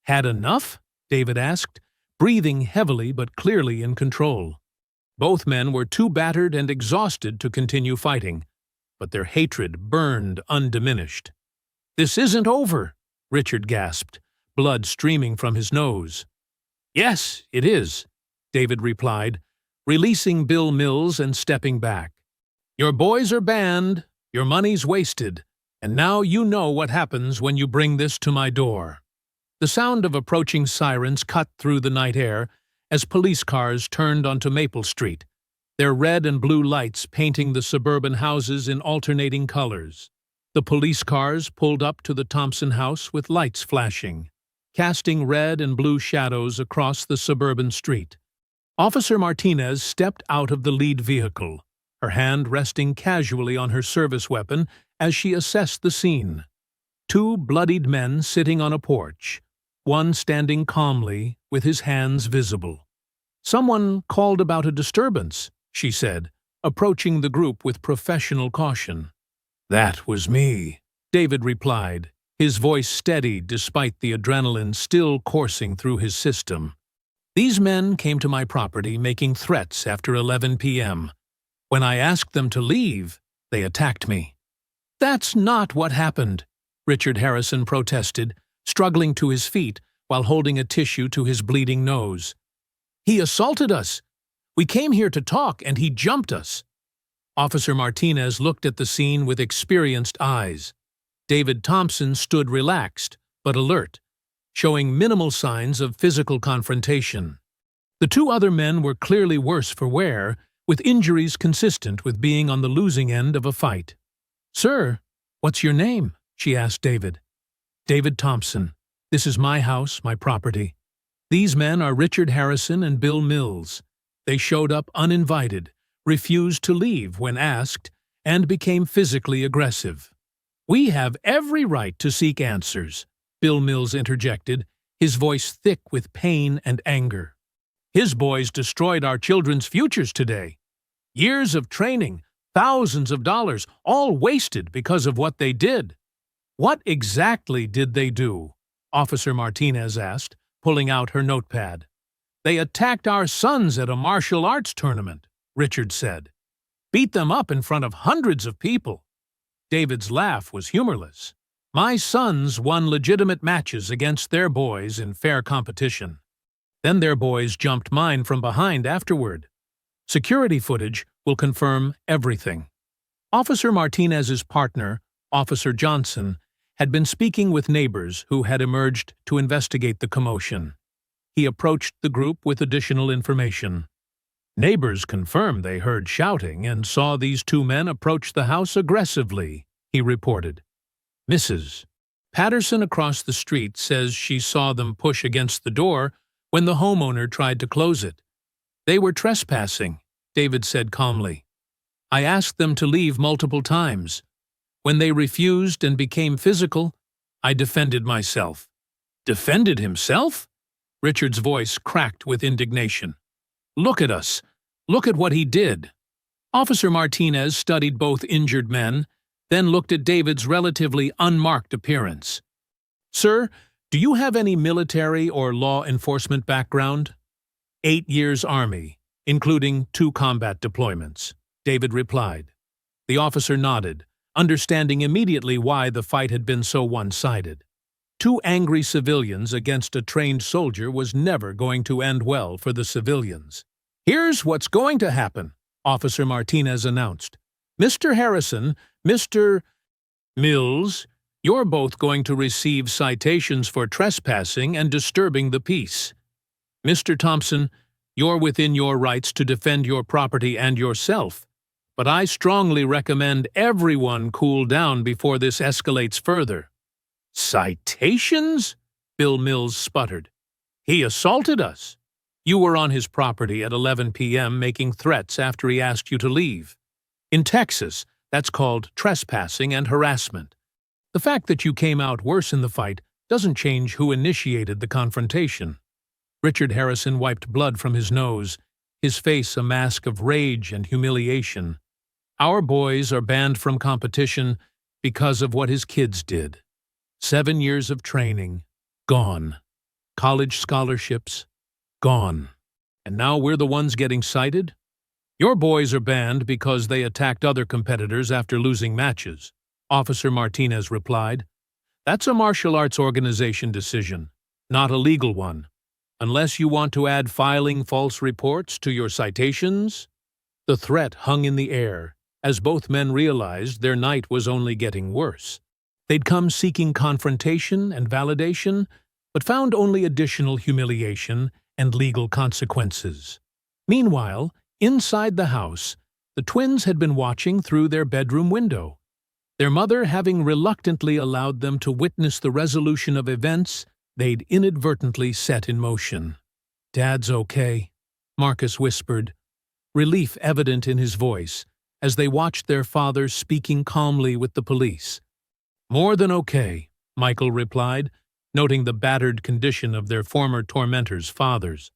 A: "Had enough?" David asked, breathing heavily but clearly in control. Both men were too battered and exhausted to continue fighting, but their hatred burned undiminished. "This isn't over," Richard gasped, blood streaming from his nose. "Yes, it is," David replied, releasing Bill Mills and stepping back. "Your boys are banned, your money's wasted, and now you know what happens when you bring this to my door." The sound of approaching sirens cut through the night air as police cars turned onto Maple Street, their red and blue lights painting the suburban houses in alternating colors. The police cars pulled up to the Thompson house with lights flashing, casting red and blue shadows across the suburban street. Officer Martinez stepped out of the lead vehicle, her hand resting casually on her service weapon as she assessed the scene. Two bloodied men sitting on a porch, one standing calmly with his hands visible. "Someone called about a disturbance," she said, approaching the group with professional caution. "That was me," David replied, his voice steady despite the adrenaline still coursing through his system. "These men came to my property making threats after 11 p.m. When I asked them to leave, they attacked me." "That's not what happened," Richard Harrison protested, struggling to his feet while holding a tissue to his bleeding nose. "He assaulted us. We came here to talk, and he jumped us." Officer Martinez looked at the scene with experienced eyes. David Thompson stood relaxed, but alert, showing minimal signs of physical confrontation. The two other men were clearly worse for wear, with injuries consistent with being on the losing end of a fight. "Sir, what's your name?" she asked David. "David Thompson. This is my house, my property. These men are Richard Harrison and Bill Mills. They showed up uninvited, refused to leave when asked, and became physically aggressive. We have every right to seek answers," Bill Mills interjected, his voice thick with pain and anger. His boys destroyed our children's futures today. Years of training, thousands of dollars, all wasted because of what they did. What exactly did they do? Officer Martinez asked, pulling out her notepad. They attacked our sons at a martial arts tournament, Richard said. Beat them up in front of hundreds of people. David's laugh was humorless. My sons won legitimate matches against their boys in fair competition. Then their boys jumped mine from behind afterward. Security footage will confirm everything. Officer Martinez's partner, Officer Johnson, had been speaking with neighbors who had emerged to investigate the commotion. He approached the group with additional information. Neighbors confirmed they heard shouting and saw these two men approach the house aggressively, he reported. Mrs. Patterson across the street says she saw them push against the door when the homeowner tried to close it. They were trespassing, David said calmly. I asked them to leave multiple times. When they refused and became physical, I defended myself. Defended himself? Richard's voice cracked with indignation. Look at us. Look at what he did. Officer Martinez studied both injured men, then looked at David's relatively unmarked appearance. Sir, do you have any military or law enforcement background? 8 years Army, including 2 combat deployments, David replied. The officer nodded, understanding immediately why the fight had been so one-sided. 2 angry civilians against a trained soldier was never going to end well for the civilians. Here's what's going to happen, Officer Martinez announced. Mr. Harrison, Mr. Mills, you're both going to receive citations for trespassing and disturbing the peace. Mr. Thompson, you're within your rights to defend your property and yourself, but I strongly recommend everyone cool down before this escalates further. Citations? Bill Mills sputtered. He assaulted us. You were on his property at 11 p.m. making threats after he asked you to leave. In Texas, that's called trespassing and harassment. The fact that you came out worse in the fight doesn't change who initiated the confrontation. Richard Harrison wiped blood from his nose, his face a mask of rage and humiliation. Our boys are banned from competition because of what his kids did. 7 years of training, gone. College scholarships, gone. And now we're the ones getting cited? Your boys are banned because they attacked other competitors after losing matches, Officer Martinez replied. That's a martial arts organization decision, not a legal one. Unless you want to add filing false reports to your citations? The threat hung in the air, as both men realized their night was only getting worse. They'd come seeking confrontation and validation, but found only additional humiliation and legal consequences. Meanwhile, inside the house, the twins had been watching through their bedroom window, their mother having reluctantly allowed them to witness the resolution of events they'd inadvertently set in motion. Dad's okay, Marcus whispered, relief evident in his voice as they watched their father speaking calmly with the police. More than okay, Michael replied, noting the battered condition of their former tormentors' fathers.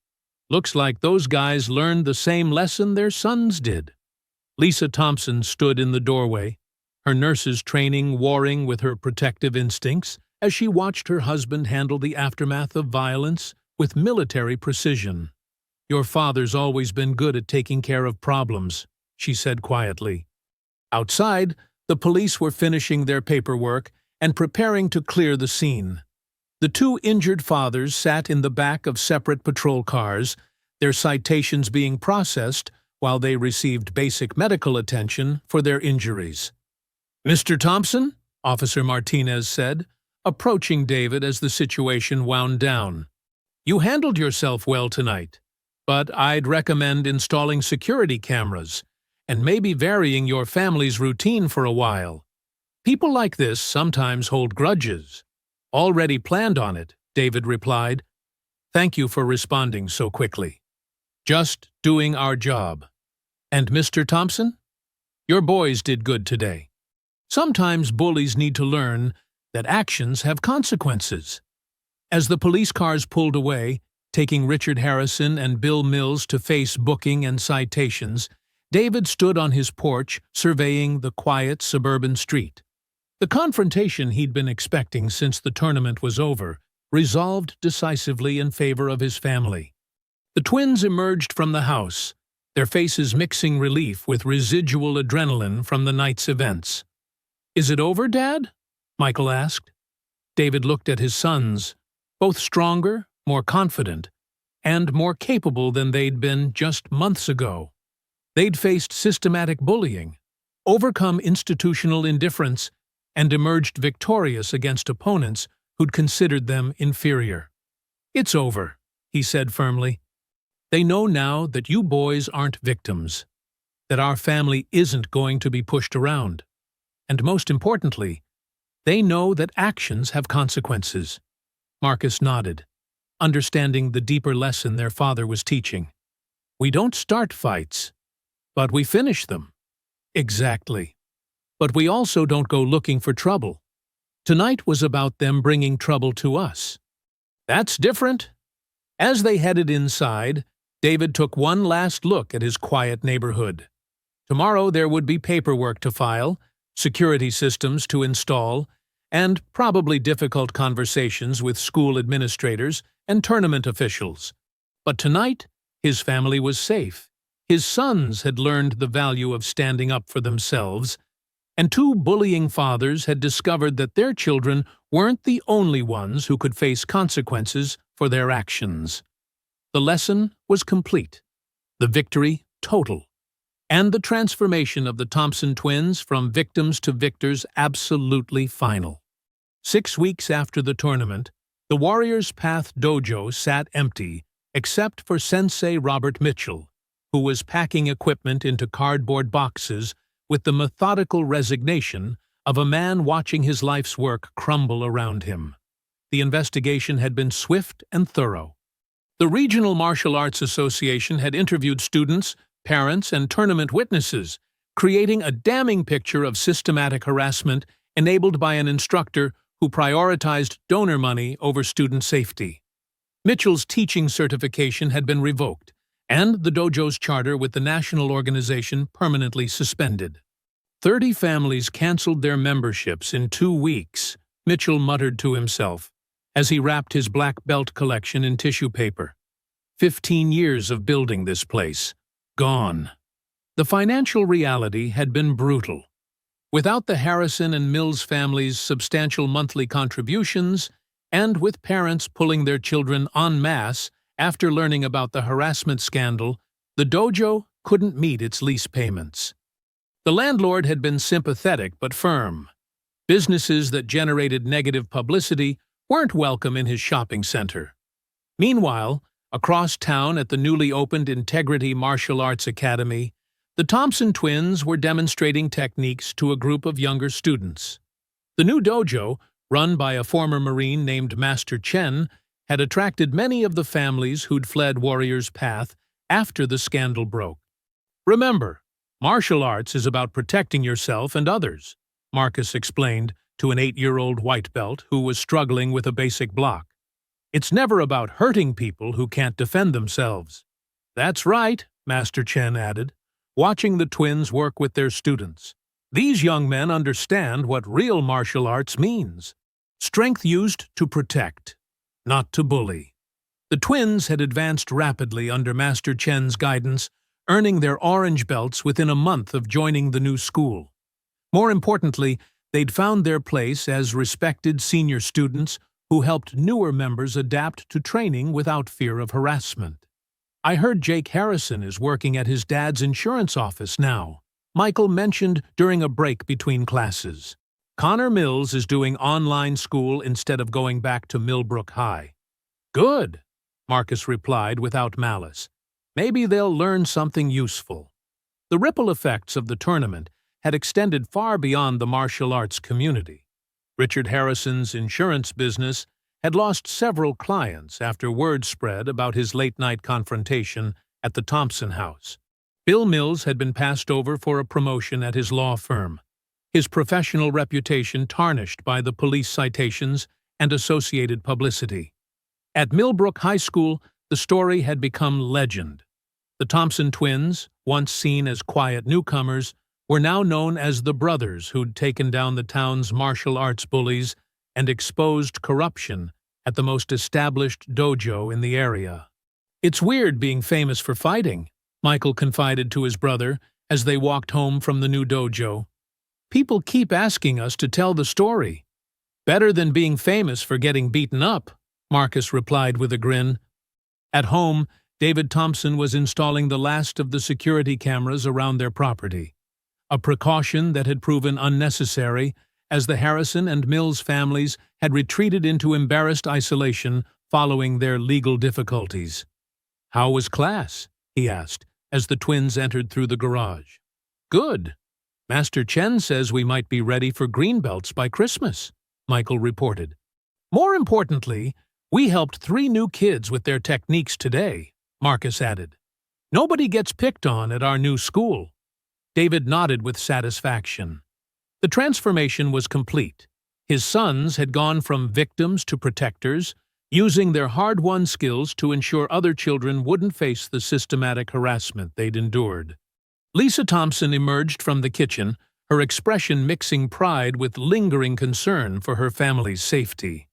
A: Looks like those guys learned the same lesson their sons did. Lisa Thompson stood in the doorway, her nurse's training warring with her protective instincts as she watched her husband handle the aftermath of violence with military precision. Your father's always been good at taking care of problems, she said quietly. Outside, the police were finishing their paperwork and preparing to clear the scene. The 2 injured fathers sat in the back of separate patrol cars, their citations being processed while they received basic medical attention for their injuries. Mr. Thompson, Officer Martinez said, approaching David as the situation wound down. You handled yourself well tonight, but I'd recommend installing security cameras and maybe varying your family's routine for a while. People like this sometimes hold grudges. Already planned on it, David replied. Thank you for responding so quickly. Just doing our job. And Mr. Thompson? Your boys did good today. Sometimes bullies need to learn that actions have consequences. As the police cars pulled away, taking Richard Harrison and Bill Mills to face booking and citations, David stood on his porch surveying the quiet suburban street. The confrontation he'd been expecting since the tournament was over resolved decisively in favor of his family. The twins emerged from the house, their faces mixing relief with residual adrenaline from the night's events. "Is it over, Dad?" Michael asked. David looked at his sons, both stronger, more confident, and more capable than they'd been just months ago. They'd faced systematic bullying, overcome institutional indifference, and emerged victorious against opponents who'd considered them inferior. "It's over," he said firmly. "They know now that you boys aren't victims, that our family isn't going to be pushed around. And most importantly, they know that actions have consequences." Marcus nodded, understanding the deeper lesson their father was teaching. "We don't start fights, but we finish them." "Exactly. But we also don't go looking for trouble. Tonight was about them bringing trouble to us." "That's different." As they headed inside, David took one last look at his quiet neighborhood. Tomorrow there would be paperwork to file, security systems to install, and probably difficult conversations with school administrators and tournament officials. But tonight, his family was safe. His sons had learned the value of standing up for themselves, and two bullying fathers had discovered that their children weren't the only ones who could face consequences for their actions. The lesson was complete, the victory total, and the transformation of the Thompson twins from victims to victors absolutely final. 6 weeks after the tournament, the Warriors Path dojo sat empty except for Sensei Robert Mitchell, who was packing equipment into cardboard boxes with the methodical resignation of a man watching his life's work crumble around him. The investigation had been swift and thorough. The Regional Martial Arts Association had interviewed students, parents, and tournament witnesses, creating a damning picture of systematic harassment enabled by an instructor who prioritized donor money over student safety. Mitchell's teaching certification had been revoked, and the dojo's charter with the national organization permanently suspended. 30 families canceled their memberships in 2 weeks, Mitchell muttered to himself, as he wrapped his black belt collection in tissue paper. 15 years of building this place. Gone. The financial reality had been brutal. Without the Harrison and Mills families' substantial monthly contributions, and with parents pulling their children en masse after learning about the harassment scandal, the dojo couldn't meet its lease payments. The landlord had been sympathetic but firm. Businesses that generated negative publicity weren't welcome in his shopping center. Meanwhile, across town at the newly opened Integrity Martial Arts Academy, the Thompson twins were demonstrating techniques to a group of younger students. The new dojo, run by a former Marine named Master Chen, had attracted many of the families who'd fled Warriors Path after the scandal broke. "Remember, martial arts is about protecting yourself and others," Marcus explained to an 8-year-old white belt who was struggling with a basic block. "It's never about hurting people who can't defend themselves." "That's right," Master Chen added, watching the twins work with their students. "These young men understand what real martial arts means. Strength used to protect, not to bully." The twins had advanced rapidly under Master Chen's guidance, earning their orange belts within a month of joining the new school. More importantly, they'd found their place as respected senior students who helped newer members adapt to training without fear of harassment. "I heard Jake Harrison is working at his dad's insurance office now," Michael mentioned during a break between classes. "Connor Mills is doing online school instead of going back to Millbrook High." "Good," Marcus replied without malice. "Maybe they'll learn something useful." The ripple effects of the tournament had extended far beyond the martial arts community. Richard Harrison's insurance business had lost several clients after word spread about his late-night confrontation at the Thompson house. Bill Mills had been passed over for a promotion at his law firm. his professional reputation tarnished by the police citations and associated publicity. At Millbrook High School, the story had become legend. The Thompson twins, once seen as quiet newcomers, were now known as the brothers who'd taken down the town's martial arts bullies and exposed corruption at the most established dojo in the area. "It's weird being famous for fighting," Michael confided to his brother as they walked home from the new dojo. "People keep asking us to tell the story." "Better than being famous for getting beaten up," Marcus replied with a grin. At home, David Thompson was installing the last of the security cameras around their property, a precaution that had proven unnecessary as the Harrison and Mills families had retreated into embarrassed isolation following their legal difficulties. "How was class?" he asked as the twins entered through the garage. "Good. Master Chen says we might be ready for green belts by Christmas," Michael reported. "More importantly, we helped 3 new kids with their techniques today," Marcus added. "Nobody gets picked on at our new school." David nodded with satisfaction. The transformation was complete. His sons had gone from victims to protectors, using their hard-won skills to ensure other children wouldn't face the systematic harassment they'd endured. Lisa Thompson emerged from the kitchen, her expression mixing pride with lingering concern for her family's safety.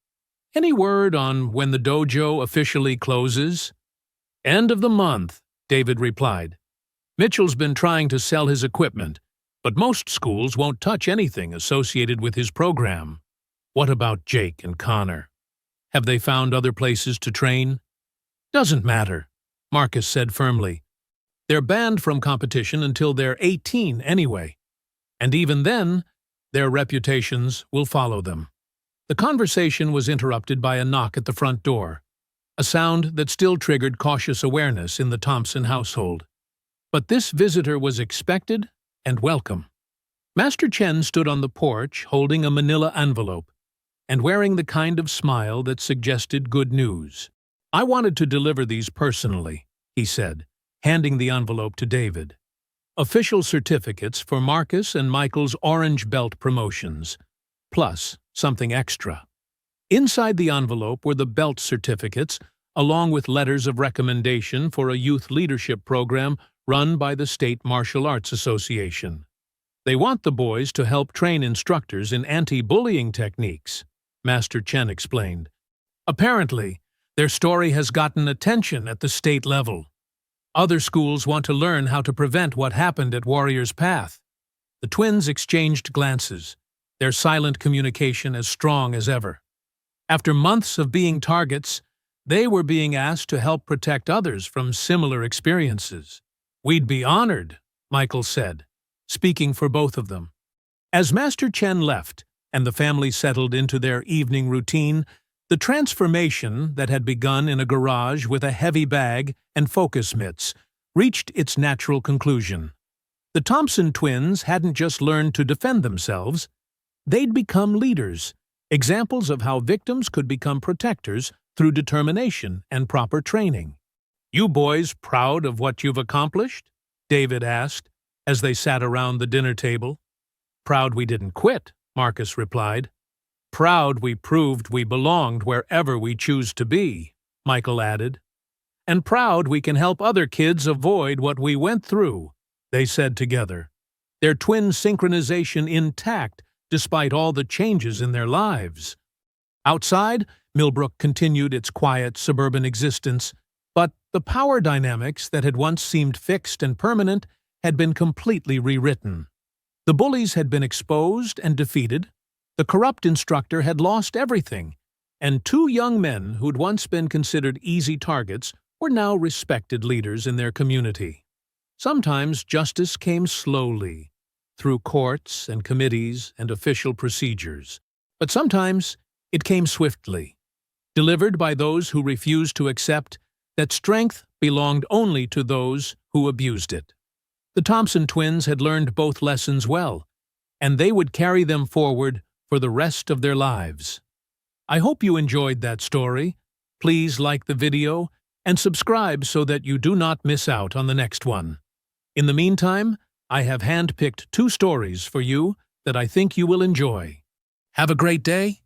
A: "Any word on when the dojo officially closes?" "End of the month," David replied. "Mitchell's been trying to sell his equipment, but most schools won't touch anything associated with his program." "What about Jake and Connor? Have they found other places to train?" "Doesn't matter," Marcus said firmly. "They're banned from competition until they're 18 anyway. And even then, their reputations will follow them." The conversation was interrupted by a knock at the front door, a sound that still triggered cautious awareness in the Thompson household. But this visitor was expected and welcome. Master Chen stood on the porch holding a manila envelope and wearing the kind of smile that suggested good news. "I wanted to deliver these personally," he said, handing the envelope to David. "Official certificates for Marcus and Michael's Orange Belt promotions, plus something extra." Inside the envelope were the belt certificates, along with letters of recommendation for a youth leadership program run by the State Martial Arts Association. "They want the boys to help train instructors in anti-bullying techniques," Master Chen explained. "Apparently, their story has gotten attention at the state level. Other schools want to learn how to prevent what happened at Warrior's Path." The twins exchanged glances, their silent communication as strong as ever. After months of being targets, they were being asked to help protect others from similar experiences. "We'd be honored," Michael said, speaking for both of them. As Master Chen left and the family settled into their evening routine, the transformation that had begun in a garage with a heavy bag and focus mitts reached its natural conclusion. The Thompson twins hadn't just learned to defend themselves, they'd become leaders, examples of how victims could become protectors through determination and proper training. "You boys proud of what you've accomplished?" David asked, as they sat around the dinner table. "Proud we didn't quit," Marcus replied. "Proud we proved we belonged wherever we choose to be," Michael added. "And proud we can help other kids avoid what we went through," they said together, their twin synchronization intact despite all the changes in their lives. Outside, Millbrook continued its quiet suburban existence, but the power dynamics that had once seemed fixed and permanent had been completely rewritten. The bullies had been exposed and defeated, the corrupt instructor had lost everything, and 2 young men who'd once been considered easy targets were now respected leaders in their community. Sometimes justice came slowly, through courts and committees and official procedures, but sometimes it came swiftly, delivered by those who refused to accept that strength belonged only to those who abused it. The Thompson twins had learned both lessons well, and they would carry them forward for the rest of their lives. I hope you enjoyed that story. Please like the video and subscribe so that you do not miss out on the next one. In the meantime, I have handpicked 2 stories for you that I think you will enjoy. Have a great day.